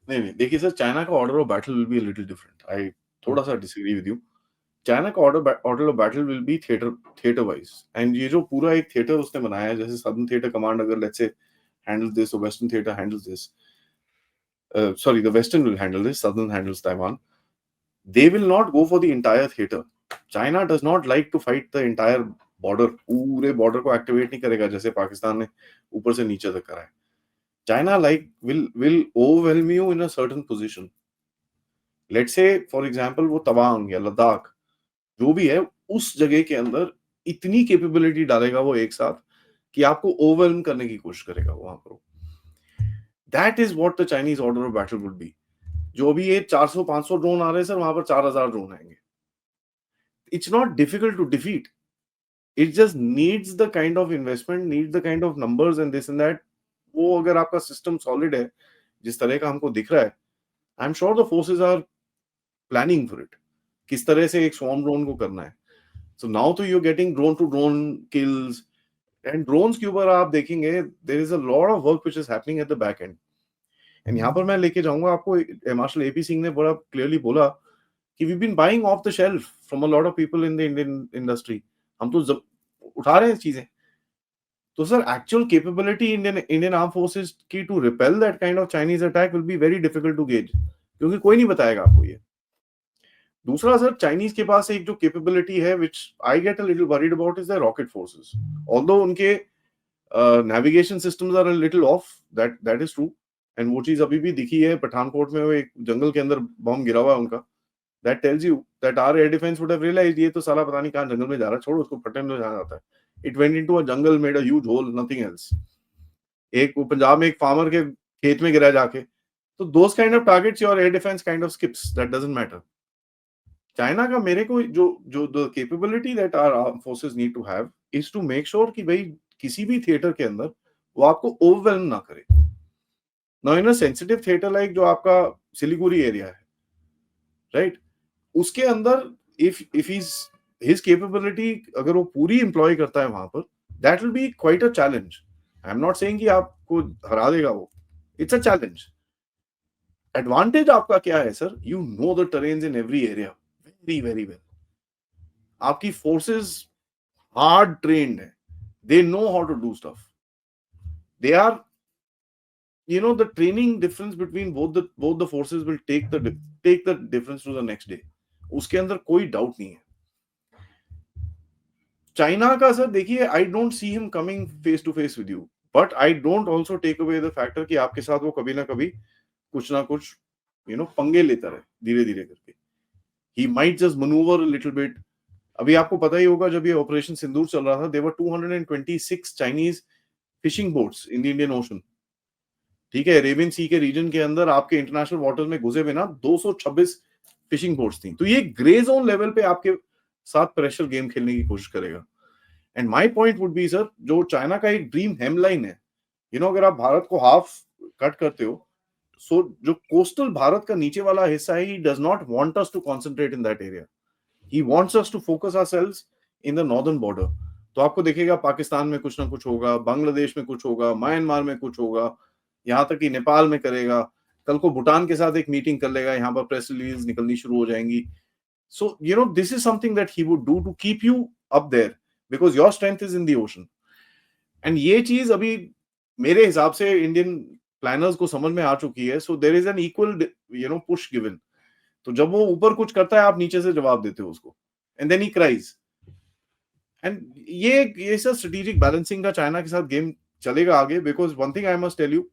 नहीं नहीं, देखिए सर, चाइना का order of battle will be a little different. I hmm, थोड़ा सा डिसएग्री विद यू। चाइना का order of battle will be theatre wise, and ये जो पूरा एक थिएटर उसने बनाया है, जैसे सदर्न थिएटर कमांड अगर लेट्स से हैंडल दिस, और western theatre handles this, sorry, the western will handle this, southern handles Taiwan. They will not go for the entire theater. China does not like to fight the entire border, पूरे border को activate नहीं करेगा जैसे पाकिस्तान ने ऊपर से नीचे तक करा है। China will overwhelm you in a certain position. Let's say for example वो तवांग या लद्दाख जो भी है उस जगह के अंदर इतनी कैपेबिलिटी डालेगा वो एक साथ कि आपको ओवरवेल्म करने की कोशिश करेगा वहां पर. That is what the Chinese order of battle would be. जो भी ये 400-500 ड्रोन आ रहे हैं सर, वहां पर 4000 ड्रोन आएंगे. It's not difficult to defeat. It just needs the kind of investment, needs the kind of numbers and this and that. वो अगर आपका सिस्टम सॉलिड है जिस तरह का हमको दिख रहा है, I am sure the forces are planning for it. किस तरह से एक स्वॉर्म ड्रोन को करना है. सो नाउ तो you getting drone to drone kills. And drones के ऊपर आप देखेंगे there is a lot of work which is happening at the back end. And यहाँ पर मैं लेके जाऊंगा आपको, मार्शल एपी सिंह ने बड़ा क्लियरली बोला कि we been buying off the shelf from a lot of people in the Indian industry. हम तो उठा रहे हैं चीजें. तो sir actual capability Indian armed forces की to repel that kind of Chinese attack will be very difficult to gauge, क्योंकि कोई नहीं बताएगा आपको ये. दूसरा सर, चाइनीज के पास एक जो कैपेबिलिटी है which I get a little worried about is the rocket forces. Although उनके navigation systems are a little off, that is true. And वो चीज अभी भी दिखी है पठानकोट में, वो एक जंगल के अंदर बम गिरा हुआ है उनका. That tells you that our air defence would have realised ये तो साला पता नहीं कहां जंगल में जा रहा है, छोड़ उसको, फटने में जाना जाता है. It went into a jungle, made a huge hole, nothing else. एक वो पंजाब में एक फार्मर के खेत में गिरा जाके. तो those kind of targets your air defence kind of skips, that doesn't matter. China का मेरे को जो जो the capability that our arm forces need to have is to make sure कि भाई किसी भी थिएटर के अंदर वो आपको ओवरवेल्म ना करे. Now in a sensitive theatre like जो आपका सिलीगुड़ी एरिया है, राइट, उसके अंदर इफ हिज कैपेबिलिटी अगर वो पूरी एम्प्लॉय करता है वहां पर, that will B quite a challenge. I am not saying कि आपको हरा देगा वो, इट्स अ चैलेंज. एडवांटेज आपका क्या है sir, you know the terrains in every area very very well. आपकी फोर्सेस हार्ड ट्रेन्ड है, they know how to do stuff. They are, you know, the training difference between both the forces will take the difference to the next day. उसके अंदर कोई doubt नहीं है. China का sir देखिए, I don't see him coming face to face with you, but I don't also take away the factor कि आपके साथ वो कभी ना कभी कुछ ना कुछ पंगे लेता रहे धीरे धीरे करके. He might just manoeuvre little bit. अभी आपको पता ही होगा जब ये ऑपरेशन सिंदूर चल रहा था, there were 226 Chinese fishing boats in the Indian Ocean. ठीक है, अरेबियन सी के रीजन के अंदर आपके इंटरनेशनल वाटर्स में घुसे बिना 226 फिशिंग बोट्स थी. तो ये ग्रे जोन लेवल पे आपके साथ प्रेशर गेम खेलने की कोशिश करेगा. And my point would be sir, जो चाइना का एक ड्रीम हेमलाइन है, अगर आप भारत को हाफ कट करते हो, सो जो कोस्टल भारत का नीचे वाला हिस्सा है, he does not want us to concentrate in that area. He wants us to focus ourselves in the northern border. तो आपको देखेगा पाकिस्तान में कुछ ना कुछ होगा, बांग्लादेश में कुछ होगा, म्यांमार में कुछ होगा, यहाँ तक कि नेपाल में करेगा. कल को भूटान के साथ एक मीटिंग कर लेगा, यहाँ पर प्रेस रिलीज निकलनी शुरू हो जाएंगी. So this is something that he would do to keep you up there, because your strength is in the ocean. And ये चीज अभी मेरे हिसाब से इंडियन प्लानर्स को समझ में आ चुकी है. So there is an equal push given. तो जब वो ऊपर कुछ करता है, आप नीचे से जवाब देते हो उसको, and then he cries. And ये सब स्ट्रेटेजिक बैलेंसिंग का चाइना के साथ गेम चलेगा आगे. Because one thing I must tell you,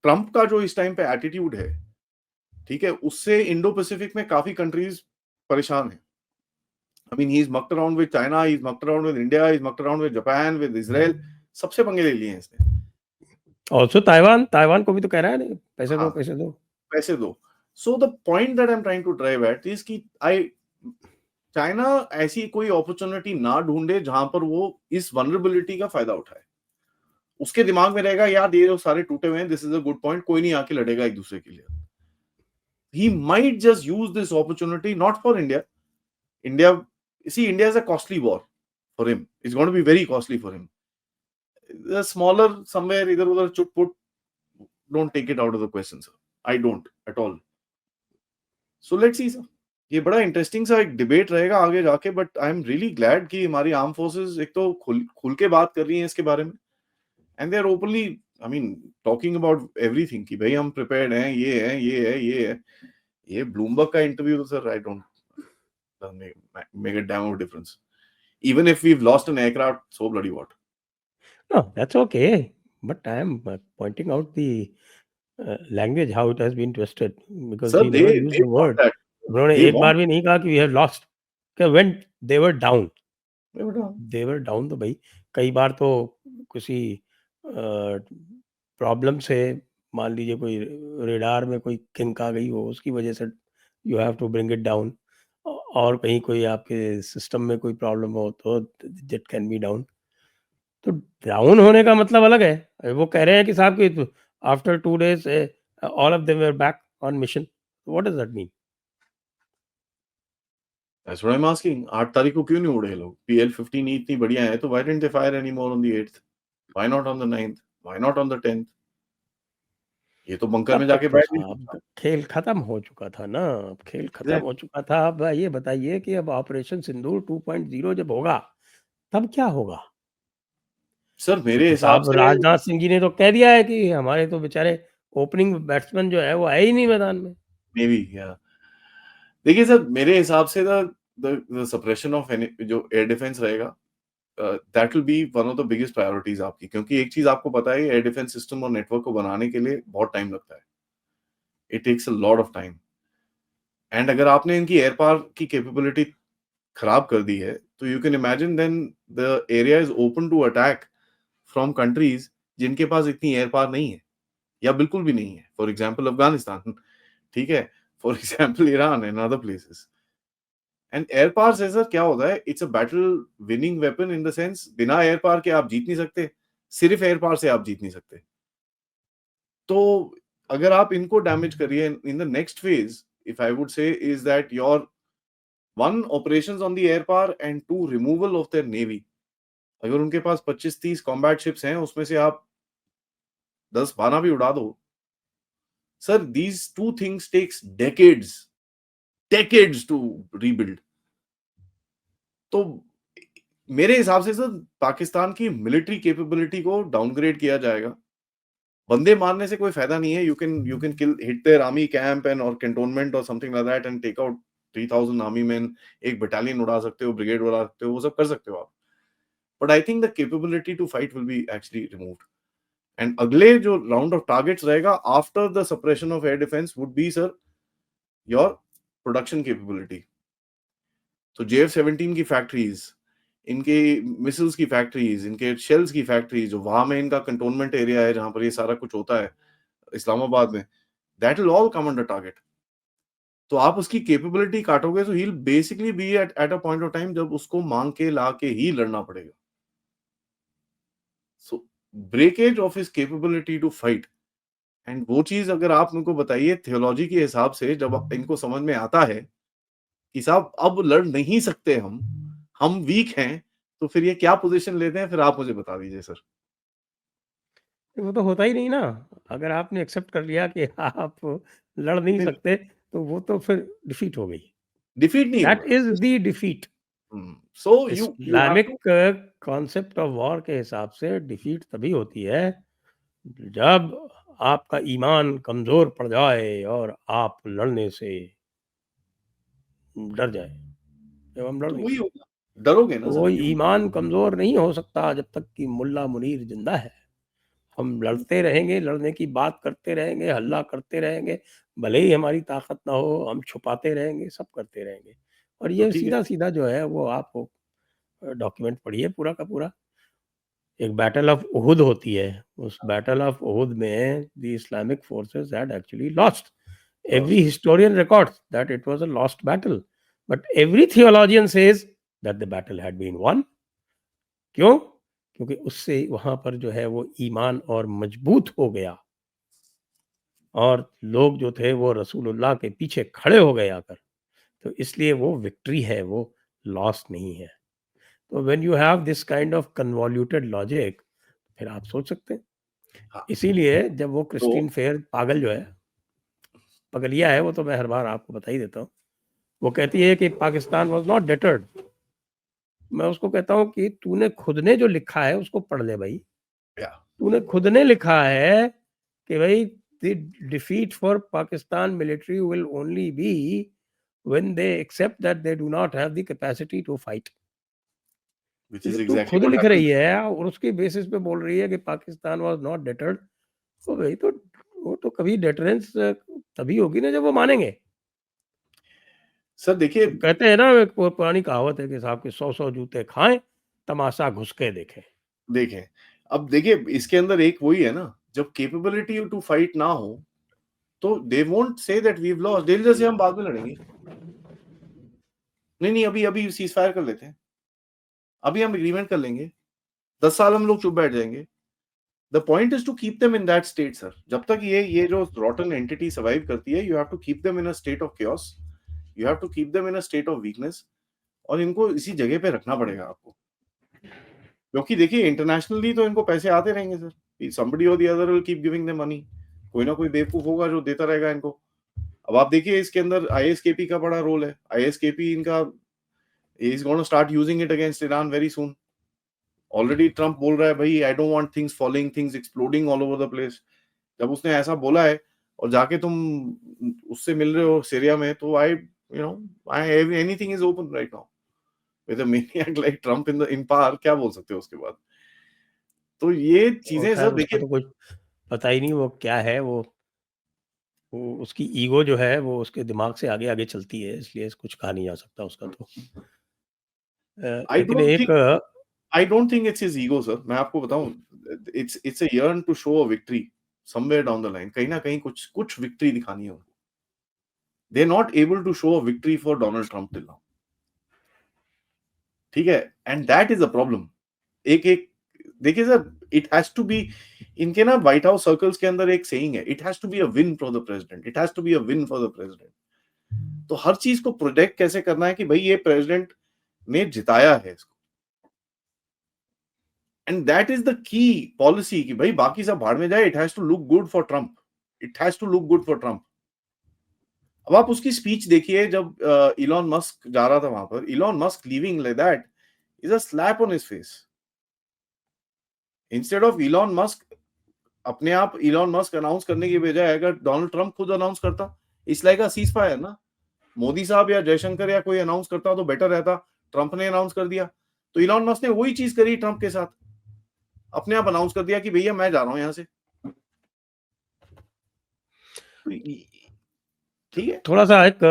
Trump का जो इस टाइम पे एटीट्यूड है, ठीक है, उससे इंडो पैसिफिक में काफी कंट्रीज परेशान है. I mean, he's mucked around with China, he's mucked around with India, he's mucked around with Japan, with Israel. सबसे पंगे ले लिए हैं इसने. ऑल्सो ताइवान को भी तो कह रहा है नहीं, पैसे दो पैसे दो पैसे दो. So the point that I'm trying to drive at is कि चाइना ऐसी कोई अपॉर्चुनिटी ना ढूंढे जहां पर वो इस वनरेबिलिटी का फायदा उठाए. उसके दिमाग में रहेगा यार ये सारे टूटे हुए हैं, this is a good point, कोई नहीं आके लड़ेगा एक दूसरे के लिए. He might just use this opportunity not for India. India is a costly war for him. It's going to be very costly for him. The smaller somewhere idhar-udhar chut-put, don't take it out of the question, sir. I don't at all. So let's see, sir. ये बड़ा interesting सा एक debate रहेगा आगे जाके, but I am really glad कि हमारी arm forces एक तो खुल के बात कर रही हैं इसके बारे में, and they are openly, I mean, talking about everything कि भाई हम प्रिपेयर्ड हैं, ये है ये है ये है. ये ब्लूमबर्ग का इंटरव्यू तो sir I don't make a damn of a difference. Even if we've lost an aircraft, so bloody what? No, that's okay. but I am pointing out the language how it has been twisted, because Sir, he they never used they the want word. that. उन्होंने They एक want. बार भी नहीं कहा कि we have lost, कि when they were down, They were down. they were down, तो भाई कई बार तो किसी प्रॉब्लम से, मान लीजिए कोई रेडार में कोई किंक आ गई हो, उसकी वजह से you have to bring it down, और कहीं कोई आपके सिस्टम में कोई प्रॉब्लम हो तो दैट कैन बी डाउन। तो डाउन होने का मतलब अलग है। वो कह रहे हैं कि साहब कि after 2 days all of them were back on mission. What does that mean? That's what I'm asking. 8 तारीख को क्यों नहीं उड़े ये लोग? PL-15E इतनी बढ़िया है, तो why didn't they fire anymore on the 8th? Why not on the 9th? Why not on the 10th? ये तो बंकर में तब तक जाके तो बैठ गए चुपचाप। साहब खेल खत्म हो चुका था ना, अब खेल खत्म हो एग्ज़ैक्टली। चुका था। अब ये बताइए कि अब ऑपरेशन सिंदूर 2.0 जब होगा, तब क्या होगा? सर मेरे क्योंकि हिसाब साहब से राजनाथ सिंह जी ने तो कह दिया है कि हमारे तो बेचारे ओपनिंग बैट्समैन जो है वो है ही नहीं मैदान में। मे बी या देखिए सर मेरे हिसाब से द सप्रेशन ऑफ एनी जो एयर डिफेंस रहेगा that will be one of the biggest priorities आपकी, क्योंकि एक चीज आपको पता है एयर डिफेंस सिस्टम और नेटवर्क को बनाने के लिए बहुत टाइम लगता है। It takes a lot of time. And अगर आपने इनकी एयर पावर की कैपेबिलिटी खराब कर दी है, तो you can imagine then the area is open to attack from countries जिनके पास इतनी एयर पावर नहीं है या बिल्कुल भी नहीं है। फॉर एग्जाम्पल अफगानिस्तान, ठीक है, for example Iran and other places. And air power से सर क्या होता है, it's a battle winning weapon in the sense बिना एयर पावर के आप जीत नहीं सकते, सिर्फ एयर पावर से आप जीत नहीं सकते। तो अगर आप इनको डैमेज करिए in the next phase, if I would say is that your one operations on the air power and two removal of their navy. अगर उनके पास 25-30 कॉम्बैट शिप्स हैं, उसमें से आप 10-12 भी उड़ा दो, sir these two things takes decades to rebuild. तो मेरे हिसाब से सर पाकिस्तान की मिलिट्री कैपेबिलिटी को डाउनग्रेड किया जाएगा। बंदे मारने से कोई फायदा नहीं है। You can kill hit their army camp and और कैंटोनमेंट और something like that and take out 3000 army man, एक बटालियन उड़ा सकते हो, ब्रिगेड उड़ा सकते हो, वो सब कर सकते हो आप। But I think the capability to fight will be actually removed. And अगले जो राउंड ऑफ टारगेट्स रहेगा after the suppression of air defence would be sir your production capability. तो JF-17 की फैक्ट्रीज, इनके मिसाइल्स की फैक्ट्रीज, इनके shells की factories, जो वहां में इनका कंटोनमेंट एरिया है जहां पर ये सारा कुछ होता है इस्लामाबाद में, that will all come under target. तो आप उसकी कैपेबिलिटी काटोगे तो he will basically be at a point of time जब उसको मांग के ला के ही लड़ना पड़ेगा। So breakage of his capability to fight, and वो चीज अगर आप उनको बताइए थियोलॉजी के हिसाब से, जब इनको समझ में आता है कि साहब अब लड़ नहीं सकते हम वीक हैं, तो फिर ये क्या पोजीशन लेते हैं, फिर आप मुझे बता दीजिए सर। वो तो होता ही नहीं ना। अगर आपने एक्सेप्ट कर लिया कि आप लड़ नहीं नहीं, सकते, तो वो तो फिर डिफीट हो गई। डिफीट नहीं दैट होगा। Is the defeat. So you have Islamic too. Concept of war के हिसाब से डिफीट तभी होती है जब आपका ईमान कमजोर पड़ जाए और आप लड़ने से डर जाए। जब हम लड़ तो नहीं वही सकते, होगा, डरोगे ना तो वो सर यू। ईमान कमजोर नहीं हो सकता जब तक कि मुल्ला मुनीर जिंदा है। हम लड़ते रहेंगे, लड़ने की बात करते रहेंगे, हल्ला करते रहेंगे, भले ही हमारी ताकत ना हो, हम छुपाते रहेंगे, सब करते रहेंगे। और तो ये ठीक है। सीधा-सीधा जो है वो आप डॉक्यूमेंट पढ़िए पूरा का पूरा। एक बैटल ऑफ उहुद होती है, उस बैटल ऑफ उहुद में the Islamic forces had actually lost. Every lost. historian records that it was a lost battle, but every theologian says that the battle had been won. क्यों? क्योंकि उससे वहां पर जो है वो ईमान और मजबूत हो गया, और लोग जो थे वो रसूलुल्लाह के पीछे खड़े हो गए आकर। तो इसलिए वो विक्ट्री है, वो लॉस नहीं है। तो when you have this kind of कन्वॉल्यूटेड logic, फिर आप सोच सकते हैं। हाँ। इसीलिए जब वो तो क्रिस्टीन फेयर पागल जो है, पगलिया है वो, तो मैं हर बार आपको बता ही देता हूँ। वो कहती है कि पाकिस्तान वाज नॉट डिटर्ड। मैं उसको कहता हूँ कि तूने खुद ने जो लिखा है उसको पढ़ ले भाई। या तूने खुद ने लिखा है कि भाई the defeat for Pakistan military will only be when they accept that they do not have the capacity to fight. which is ये तो exactly खुद what लिख happened. रही है और उसके बेसिस पे बोल रही है कि पाकिस्तान वाज नॉट डेटर्ड। तो भाई तो वो तो कभी डेटरेंस तभी होगी ना जब वो मानेंगे। सर देखिए, अब कहते हैं ना, एक पुरानी कहावत है कि साहब के 100 जूते खाएं, तमाशा घुस के देखें। देखें, अब देखिए इसके अंदर एक वही है ना, जब कैपेबिलिटी टू फाइट ना हो, तो they won't say that we have lost, they will just say हम बाद में लड़ेंगे। नहीं, अभी सीज़ फायर कर लेते हैं। अभी हम एग्रीमेंट कर लेंगे। 10 साल हम लोग चुप बैठ जाएंगे। The point is to keep them in that state sir. जब तक ये जो रॉटन एंटिटी सर्वाइव करती है, you have to keep them in a state of chaos, you have to keep them in a state of weakness, और इनको इसी जगह पे रखना पड़ेगा आपको। क्योंकि देखिए इंटरनेशनली तो इनको पैसे आते रहेंगे sir, somebody or the other will keep giving them money, कोई ना कोई बेवकूफ होगा जो देता रहेगा इनको। अब आप देखिए इसके अंदर ISKP का बड़ा रोल है। ISKP इनका is going to start using it against Iran very soon. Already Trump बोल रहा है भाई, I don't want things falling, things exploding all over the place. जब उसने ऐसा बोला है और जाके तुम उससे मिल रहे हो सीरिया में, तो I anything is open right now with a maniac like Trump in power, क्या बोल सकते हो उसके बाद। तो ये और चीजें खैर सर उसका देखिए, तो कुछ पता ही नहीं वो क्या है। वो उसकी ईगो जो है वो उसके दिमाग से आगे आगे चलती है, इसलिए कुछ कहा नहीं जा सकता उसका तो। आई लेकिन डोंट एक think I don't think it's his ego sir. मैं आपको बताऊं, it's a yearn to show a victory somewhere down the line. कहीं ना कहीं कुछ विक्ट्री दिखानी है उनको। They are not able to show a victory for Donald Trump till now, ठीक है, and that is a problem. एक एक देखिए sir, it has to be, इनके ना व्हाइट हाउस सर्कल्स के अंदर एक सेइंग है, it has to be a win for the president, it has to be a win for the president. तो हर चीज को प्रोटेक्ट कैसे करना है कि भाई ये प्रेसिडेंट ने जिताया है इसको, and that is the key policy कि भाई बाकी सब भाड़ में जाए, it has to look good for Trump, it has to look good for Trump. अब आप उसकी स्पीच देखिए जब इलॉन मस्क जा रहा था वहां पर, Elon Musk leaving like that is a slap on his face. Instead of Elon Musk, अपने आप इलॉन मस्क अनाउंस करने की बजाय अगर डोनाल्ड ट्रम्प खुद अनाउंस करता, it's like a cease fire ना। मोदी साहब या जयशंकर या कोई अनाउंस करता तो बेटर रहता। ट्रम्प ने अनाउंस कर दिया, तो इलॉन मस्क ने वही चीज करी ट्रम्प के साथ, अपने आप अनाउंस कर दिया कि भैया मैं जा रहा हूं यहां से। तो ठीक है। थोड़ा सा एक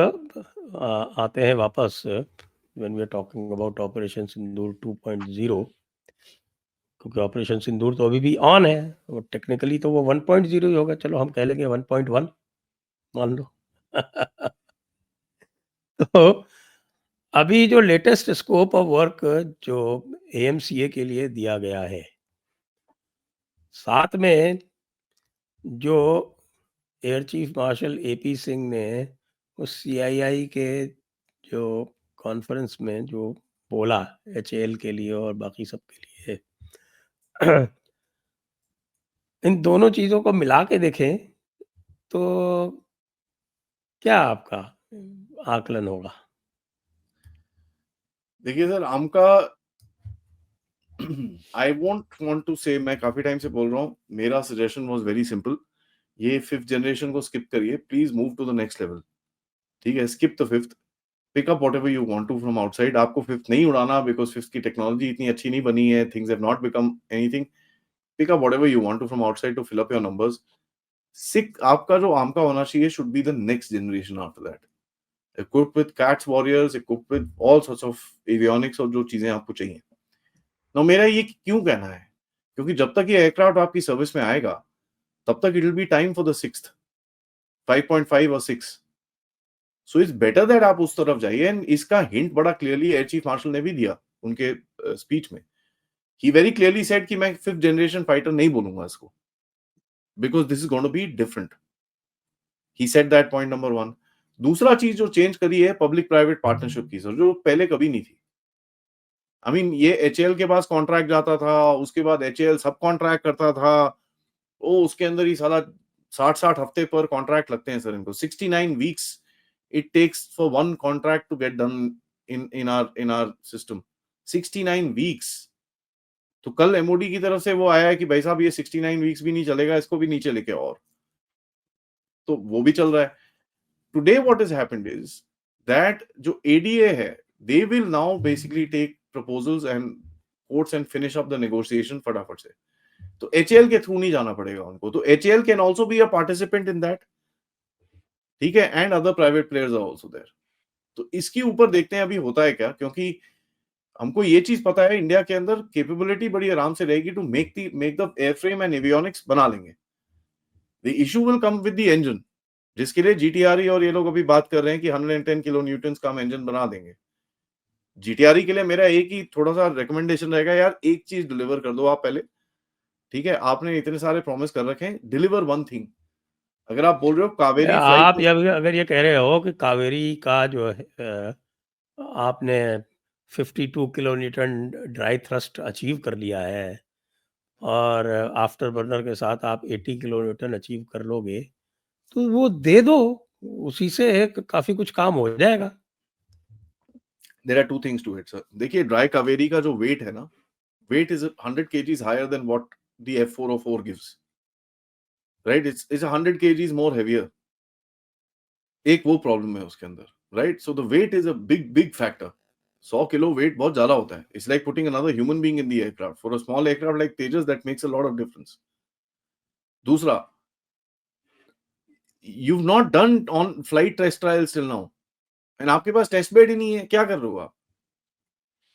आते हैं वापस, when we are talking about operation Sindoor 2.0, क्योंकि ऑपरेशन सिंदूर तो अभी भी ऑन है। वो टेक्निकली तो वो 1.0 ही होगा, चलो हम कह लेंगे 1.1 मान लो। तो अभी जो लेटेस्ट स्कोप ऑफ वर्क जो AMCA के लिए दिया गया है, साथ में जो air chief marshal AP Singh ने उस CII के जो कॉन्फ्रेंस में जो बोला HAL के लिए और बाकी सब के लिए, इन दोनों चीज़ों को मिला के देखें तो क्या आपका आकलन होगा? देखिए सर, आमका आई वोंट वांट टू से, मैं काफी टाइम से बोल रहा हूं, मेरा सजेशन वाज वेरी सिंपल, ये 5th जनरेशन को स्किप करिए, please move to the next level. ठीक है, skip the 5th, pick up whatever you want to from outside. आपको 5th नहीं उड़ाना बिकॉज 5th की टेक्नोलॉजी इतनी अच्छी नहीं बनी है, things have not become anything. Pick up whatever you want to from outside to fill up your numbers. सिक आपका जो आम का होना चाहिए should be the next generation after that, equipped with CATS warriors, equipped with all sorts of avionics और जो चीजें आपको चाहिए। ना मेरा ये क्यों कहना है, क्योंकि जब तक ये एयरक्राफ्ट आपकी सर्विस में आएगा, तब तक it will be time for the 6th 5.5 और 6। सो इट्स बेटर दैट आप उस तरफ जाइए, एंड इसका हिंट बड़ा क्लियरली एयर चीफ मार्शल ने भी दिया उनके स्पीच में। ही वेरी क्लियरली सेड कि मैं 5th जनरेशन फाइटर नहीं बोलूंगा इसको, because this is going to be different. He said that, point number 1। दूसरा चीज जो चेंज करी है पब्लिक प्राइवेट पार्टनरशिप की सर, जो पहले कभी नहीं थी। आई मीन ये HAL के पास कॉन्ट्रैक्ट जाता था, उसके बाद HAL सब कॉन्ट्रैक्ट करता था, वो उसके अंदर ही साला 60 हफ्ते पर कॉन्ट्रैक्ट लगते हैं सर इनको। 69 weeks it takes for one contract to get done in our system. 69 weeks. तो कल MOD की तरफ से वो आया है कि भाई साहब ये 69 वीक्स भी नहीं चलेगा, इसको भी नीचे लेके, और तो वो भी चल रहा है। Today what has happened is that जो ADA है, they will now basically take proposals and courts and finish up the negotiation फटाफट से। तो एचएएल के थ्रू नहीं जाना पड़ेगा उनको, तो HAL can also be a participant in that, ठीक है, and other private players are also there. तो इसके ऊपर देखते हैं अभी होता है क्या, क्योंकि हमको ये चीज पता है इंडिया के अंदर कैपेबिलिटी बड़ी आराम से रहेगी to make the airframe and avionics बना लेंगे। The issue will come with the engine, जिसके लिए जीटीआरई और ये लोग अभी बात कर रहे हैं कि 110 किलो न्यूटन्स का हम इंजन बना देंगे। जीटीआरई के लिए मेरा एक ही थोड़ा सा रिकमेंडेशन रहेगा, यार एक चीज डिलीवर कर दो आप पहले, ठीक है, आपने इतने सारे प्रॉमिस कर रखे हैं, डिलीवर वन थिंग। अगर आप बोल रहे हो कावेरी फ्लाइट, आप अगर ये कह रहे हो कि कावेरी का जो है आपने 52 kilo Newton dry thrust achieve कर लिया है और आफ्टर बर्नर के साथ आप 80 किलो न्यूटन अचीव कर लोगे, तो वो दे दो, उसी से काफी कुछ काम हो जाएगा। There are two things to it sir. देखिए ड्राई कावेरी का जो वेट है ना, weight is 100 kgs higher than what the F404 gives, right, it's 100 kgs more heavier. एक वो प्रॉब्लम है उसके अंदर, right, so the weight is a big big factor. 100 kilo weight बहुत ज्यादा होता है, it's like putting another human being in the aircraft. For a small aircraft like Tejas that makes a lot of difference. दूसरा, you've not done on flight test trials till now, and आपके पास test bed ही नहीं है, क्या कर रहे हो आप?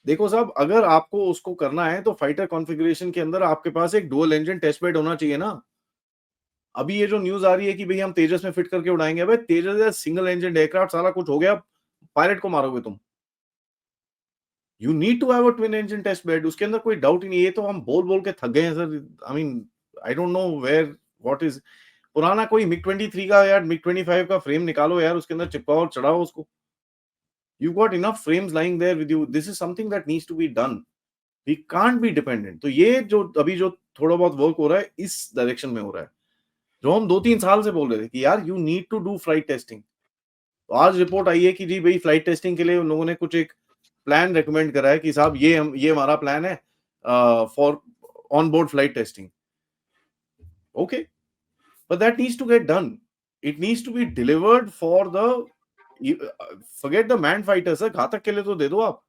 देखो साहब, अगर आपको उसको करना है तो फाइटर कॉन्फ़िगरेशन के अंदर आपके पास एक डुअल इंजन टेस्ट बेड होना चाहिए ना। अभी ये जो न्यूज़ आ रही है कि भई हम तेजस में फिट करके उड़ाएंगे, भाई तेजस है सिंगल इंजन एयरक्राफ्ट, सारा कुछ हो गया, पायलट को मारोगे तुम। You need to have a twin engine test bed, उसके अंदर कोई डाउट ही नहीं है। ये तो हम बोल-बोल के थक गए हैं sir. I mean I don't know where what is पुराना कोई मिग 23 का या मिग 25 का फ्रेम निकालो यार, उसके अंदर चिपकाओ और चढ़ाओ उसको। You've got enough frames lying there with you. This is something that needs to be done. We can't be dependent. तो ये जो अभी जो थोड़ा बहुत वर्क हो रहा है इस डायरेक्शन में हो रहा है, जो हम 2-3 साल से बोल रहे थे कि यार you need to do flight testing. तो आज रिपोर्ट आई है कि जी भाई फ्लाइट टेस्टिंग के लिए उन लोगों ने कुछ एक प्लान रेकमेंड करा है कि साहब ये हमारा प्लान है for on board flight testing. Okay, but that needs to get done. It needs to be delivered for the forget the man fighter sir, Ghatak के लिए तो दे दो आप।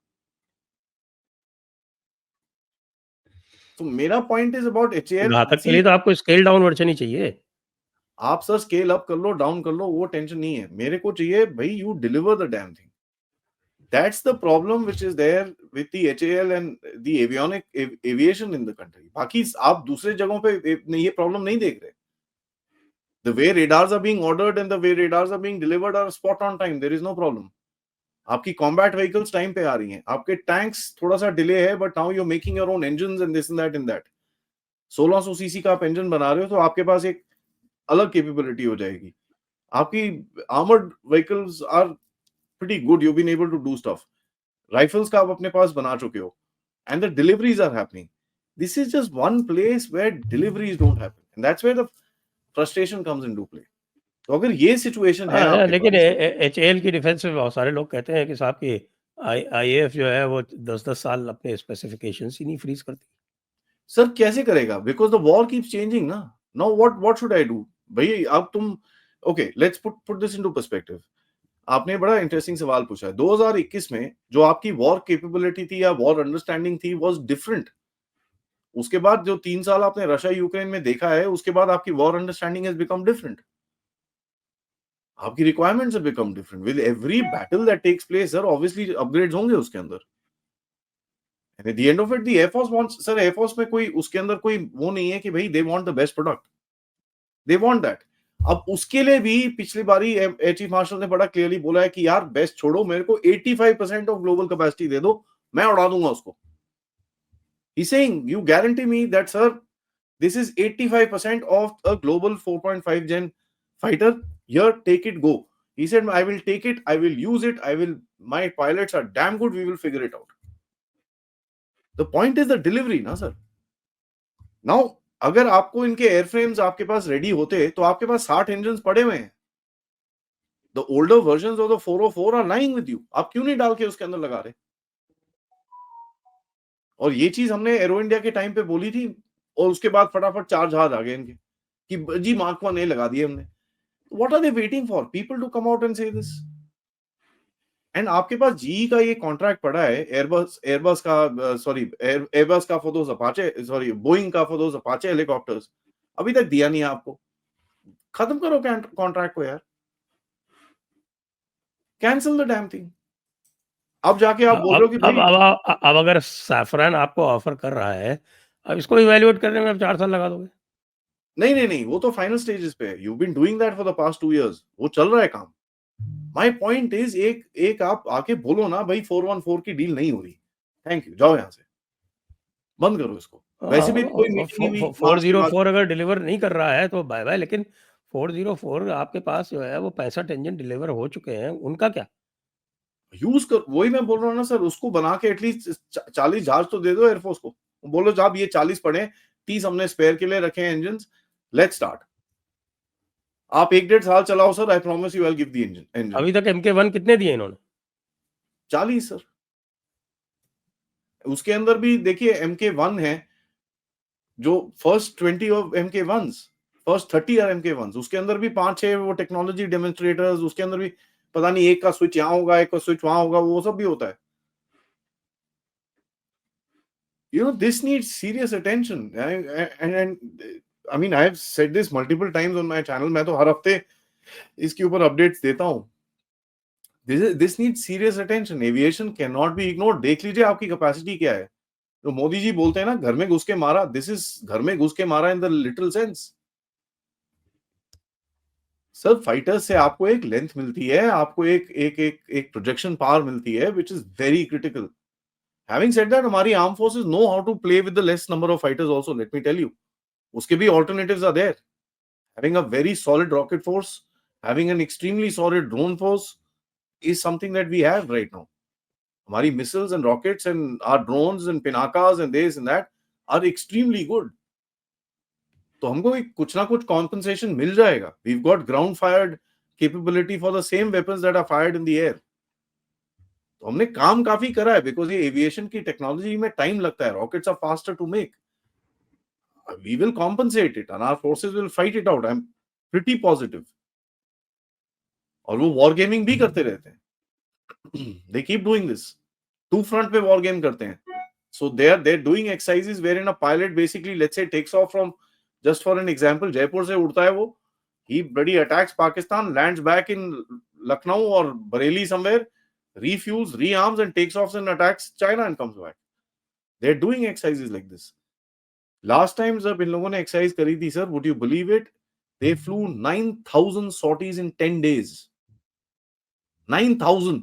तो मेरा पॉइंट इज अबाउट एचएएल। घातक के लिए तो आपको स्केल डाउन वर्जन ही चाहिए। आप सर स्केल अप कर लो, डाउन कर लो, वो टेंशन नहीं है। मेरे को चाहिए भाई you deliver the damn thing. That's the problem which is there with the HAL and the avionic aviation in the country. बाकी आप दूसरे जगहों पे ये प्रॉब्लम नहीं देख रहे। The way radars are being ordered and the way radars are being delivered are spot on time, there is no problem. आपकी कॉम्बैट व्हीकल्स टाइम पे आ रही हैं, आपके टैंक्स थोड़ा सा डिले है, but now you are making your own engines and this and that in that. 1600 CC का आप इंजन बना रहे हो तो आपके पास एक अलग कैपेबिलिटी हो जाएगी। आपकी armoured vehicles are pretty good, you been able to do stuff. Rifles का आप अपने पास बना चुके हो and the deliveries are happening. This is just one place where deliveries don't happen and that's where the frustration comes into play. तो अगर ये सिचुएशन है आपके लेकिन पास, एचएएल की डिफेंस में बहुत सारे लोग कहते हैं कि साहब की आईएएफ जो है वो 10-10 साल अपने स्पेसिफिकेशंस ही नहीं फ्रीज करती। सर कैसे करेगा? Because the war keeps changing ना। Now what should I do? भाई अब तुम okay, let's put this into perspective. आपने बड़ा इंटरेस्टिंग सवाल पूछा है। 2021 में जो आपकी वॉर कैपेबिलिटी थी या वॉर अंडरस्टैंडिंग थी वाज डिफरेंट। उसके बाद जो 3 साल आपने रशिया यूक्रेन में देखा है, उसके बाद आपकी war understanding has become different. आपकी requirements have become different with every battle that takes place sir. Obviously upgrades होंगे उसके अंदर। At the end of it the air force wants sir, air force में कोई उसके अंदर कोई वो नहीं है कि भाई they want the best product, they want that. अब उसके लिए भी पिछली बारी एयर चीफ मार्शल ने बड़ा क्लियरली बोला है कि यार बेस्ट छोड़ो, मेरे को 85% ऑफ ग्लोबल कैपेसिटी दे दो, मैं उड़ा दूंगा उसको। He's saying, you guarantee me that, sir, this is 85% of a global 4.5 gen fighter. Here, take it, go. He said, I will take it, I will use it, my pilots are damn good, we will figure it out. The point is the delivery, na, sir. Now, अगर आपको इनके एयरफ्रेम्स आपके पास ready होते तो आपके पास 60 engine पड़े हुए हैं। The older version of the 404 are lying with you, आप क्यों नहीं डाल के उसके अंदर लगा रहे? और ये चीज हमने एरो इंडिया के टाइम पे बोली थी और उसके बाद फटाफट 4 जहाज आ गए इनके कि जी मार्क 1 ए लगा दिए हमने। What are they waiting for? People to come out and say this. And आपके पास जीई का ये कॉन्ट्रैक्ट पड़ा है, एयरबस का, सॉरी एयरबस का for those Apache, sorry Boeing का फॉर दोस अपाचे हेलीकॉप्टर्स, अभी तक दिया नहीं है आपको। खत्म करो कॉन्ट्रैक्ट को यार, कैंसिल द डैम थिंग। अब जाके आप बोल रहे हो कि भाई अब अगर सैफरन आपको ऑफर कर रहा है, अब इसको इवैल्यूएट करने में आप 4 साल लगा दोगे? नहीं, वो तो फाइनल स्टेजेस पे है। You been doing that for the past 2 years, वो चल रहा है काम। माय पॉइंट इज, एक आप आके बोलो ना भाई 414 की डील नहीं हो रही, थैंक यू, जाओ यहां से, बंद करो इसको। वैसे भी कोई मीटिंग नहीं हुई मार्च के बाद। 404 अगर डिलीवर नहीं कर रहा है तो बाय बाय, लेकिन 404 आपके पास जो है वो 65 इंजन डिलीवर हो चुके हैं, उनका क्या? यूज कर, वही मैं बोल रहा हूँ ना सर, उसको बना के एटलीस्ट 40 जहाज तो दे दो एयरफोर्स को, बोलो जब ये 40 पड़े, 30 हमने स्पेयर के लिए रखे हैं इंजन, लेट्स स्टार्ट। आप 1-1.5 साल चलाओ sir, I promise you I give the engine. अभी तक MK1 कितने दिए इन्होंने? 40 सर। उसके अंदर भी देखिए MK1 है, जो first 20 of MK1, first 30 are MK1, उसके अंदर भी 5-6 वो टेक्नोलॉजी डेमोन्स्ट्रेटर्स, उसके अंदर भी पता नहीं एक का स्विच यहाँ होगा, एक का स्विच वहां होगा, वो सब भी होता है। This needs serious attention. And I mean, I have said this multiple times on my channel. मैं तो हर हफ्ते इसके ऊपर अपडेट्स देता हूँ। This needs serious attention. Aviation cannot be ignored. देख लीजिए आपकी कैपेसिटी क्या है। तो मोदी जी बोलते हैं ना, घर में घुस के मारा, दिस इज घर में घुस के मारा in the little sense. Sir fighters से आपको एक लेंथ मिलती है, आपको एक प्रोजेक्शन पावर मिलती है, which is very critical. Having said that, हमारी arm forces know how to play with the less number of fighters also, let me tell you. उसके भी alternatives are there. Having a very solid rocket force, having an extremely solid drone force is something that we have right now. हमारी missiles and rockets and our drones and Pinakas and this and that are extremely good. तो हमको कुछ ना कुछ compensation मिल जाएगा. We've got ground fired capability for the same weapons that are fired in the air. तो हमने काम काफी करा है, बिकॉज ये एविएशन की टेक्नोलॉजी में टाइम लगता है, rockets are faster to make. We will compensate it and our forces will fight it out, I am pretty positive. और वो वॉर गेमिंग भी करते रहते हैं, they keep doing this, two front पे वॉर गेम करते हैं। So they are doing exercises where in a pilot basically let's say takes off from, just for an example, Jaipur से उड़ता है वो, he bloody attacks Pakistan, lands back in Lucknow और Bareilly somewhere, refuels, rearms and takes off and attacks China and comes back. They're doing exercises like this. Last time जब इन लोगों ने exercise करी थी sir, would you believe it? They flew 9,000 sorties in 10 days. 9,000.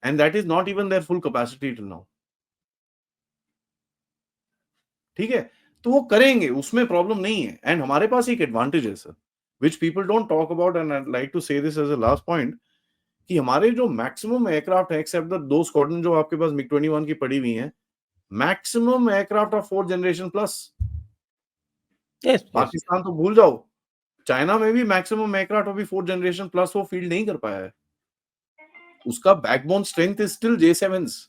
And that is not even their full capacity till now. ठीक है, तो वो करेंगे, उसमें प्रॉब्लम नहीं है। एंड हमारे पास एक एडवांटेज है sir, which people don't talk about, and I'd like to say this as a last point, कि हमारे जो मैक्सिमम एयरक्राफ्ट है, एक्सेप्ट द 2 स्क्वाड्रन जो आपके पास MiG-21 की पड़ी हुई हैं, maximum aircraft of 4th generation plus. Pakistan तो भूल जाओ, चाइना में भी मैक्सिमम एयरक्राफ्ट अभी 4th जनरेशन प्लस वो फील्ड नहीं कर पाया है। उसका backbone strength is still J7s।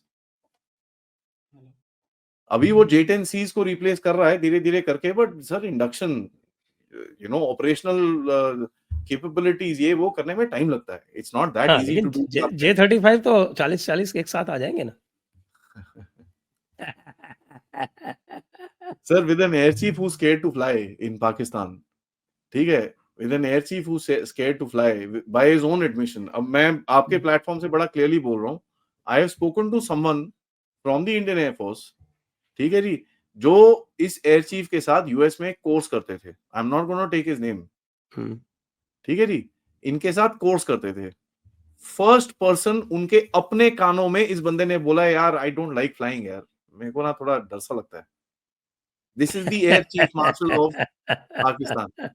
अभी वो J10Cs को रिप्लेस कर रहा है धीरे धीरे करके, but sir induction, operational capabilities ये वो करने में टाइम लगता है। It's not that easy to do. J35 तो 40 एक साथ आ जाएंगे ना। Sir with an air chief who scared to fly in Pakistan, ठीक है, with an air chief who scared to fly by his own admission. अब मैं आपके प्लेटफॉर्म से बड़ा क्लियरली बोल रहा हूँ, I have spoken to someone from the Indian Air Force, ठीक है जी, जो इस एयर चीफ के साथ यूएस में कोर्स करते थे। I am not gonna take his name, ठीक है जी, इनके साथ कोर्स करते थे। फर्स्ट पर्सन उनके अपने कानों में इस बंदे ने बोला, यार आई डोंट लाइक फ्लाइंग यार, मेरे को ना थोड़ा डर सा लगता है। This is the air chief marshal of Pakistan.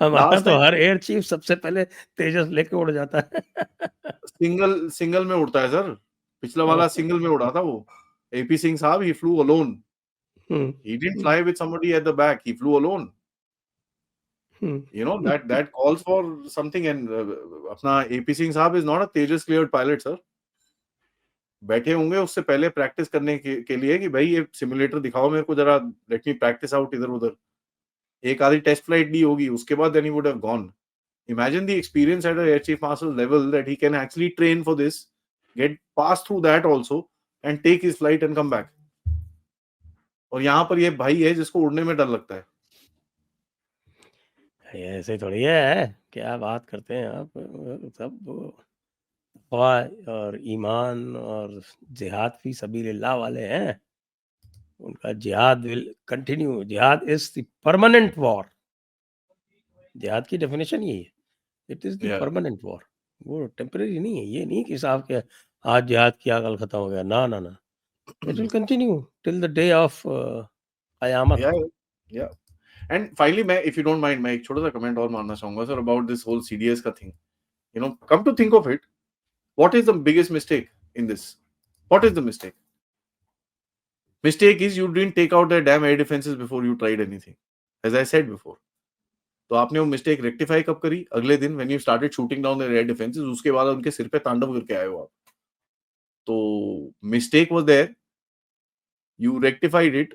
हमारा लास्ट तो टाइम हर एयर चीफ सबसे पहले तेजस लेके उड़ जाता है। सिंगल में उड़ता है सर, पिछला वाला सिंगल में उड़ा था वो, AP Singh sahab, he flew alone, he didn't fly with somebody at the back, he flew alone. That calls for something, and अपना एपी सिंह साहब is not a Tejas cleared pilot sir। बैठे होंगे उससे पहले प्रैक्टिस करने के लिए कि भाई ये सिमुलेटर दिखाओ मेरे को जरा, लेट मी प्रैक्टिस आउट इधर उधर। एक आधी टेस्ट फ्लाइट दी होगी, उसके बाद then he would have gone। Imagine the experience at a Air Chief Marshal level that he can actually train for this, get pass through that also, and take his flight and come back. और यहाँ पर ये भाई है जिसको उड़ने में डर लगता है। ये ऐसे थोड़ी है, क्या बात करते हैं आप? सब तक़वा और ईमान और जिहाद फी सबीलिल्लाह वाले हैं। उनका जिहाद विल कंटिन्यू। जिहाद इज़ द परमानेंट वॉर। जिहाद की डेफिनेशन यही है। It is the Yeah. Permanent war. वो टेम्परेरी नहीं है। ये नहीं कि साहब के आज जिहाद किया कल खत्म हो गया। ना, ना, ना। It will continue till the day of क़यामत। Yeah, yeah. And finally, मैं, if you don't mind, मैं एक छोटा सा कमेंट और मारना चाहूंगा sir about this whole CDS का thing. You know, come to think of it, what is the biggest mistake in this? What is the mistake? Mistake is you didn't take out the damn air defenses before you tried anything. As I said before. तो आपने वो mistake rectify कब करी? अगले दिन when you started shooting down the air defenses, उसके बाद उनके सिर पे तांडव करके आए हो आप। तो mistake was there, you rectified it,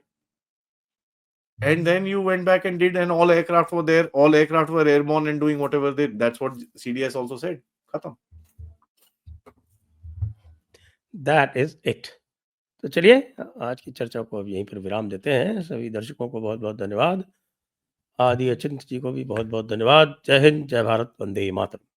and then you went back and did, and all aircraft were there, all aircraft were airborne and doing whatever they. That's what CDS also said. खत्म। That is it. तो चलिए आज की चर्चा को अब यहीं पर विराम देते हैं। सभी दर्शकों को बहुत-बहुत धन्यवाद। आदि अचिंत जी को भी बहुत-बहुत धन्यवाद। जय हिंद, जय भारत, वंदे मातरम।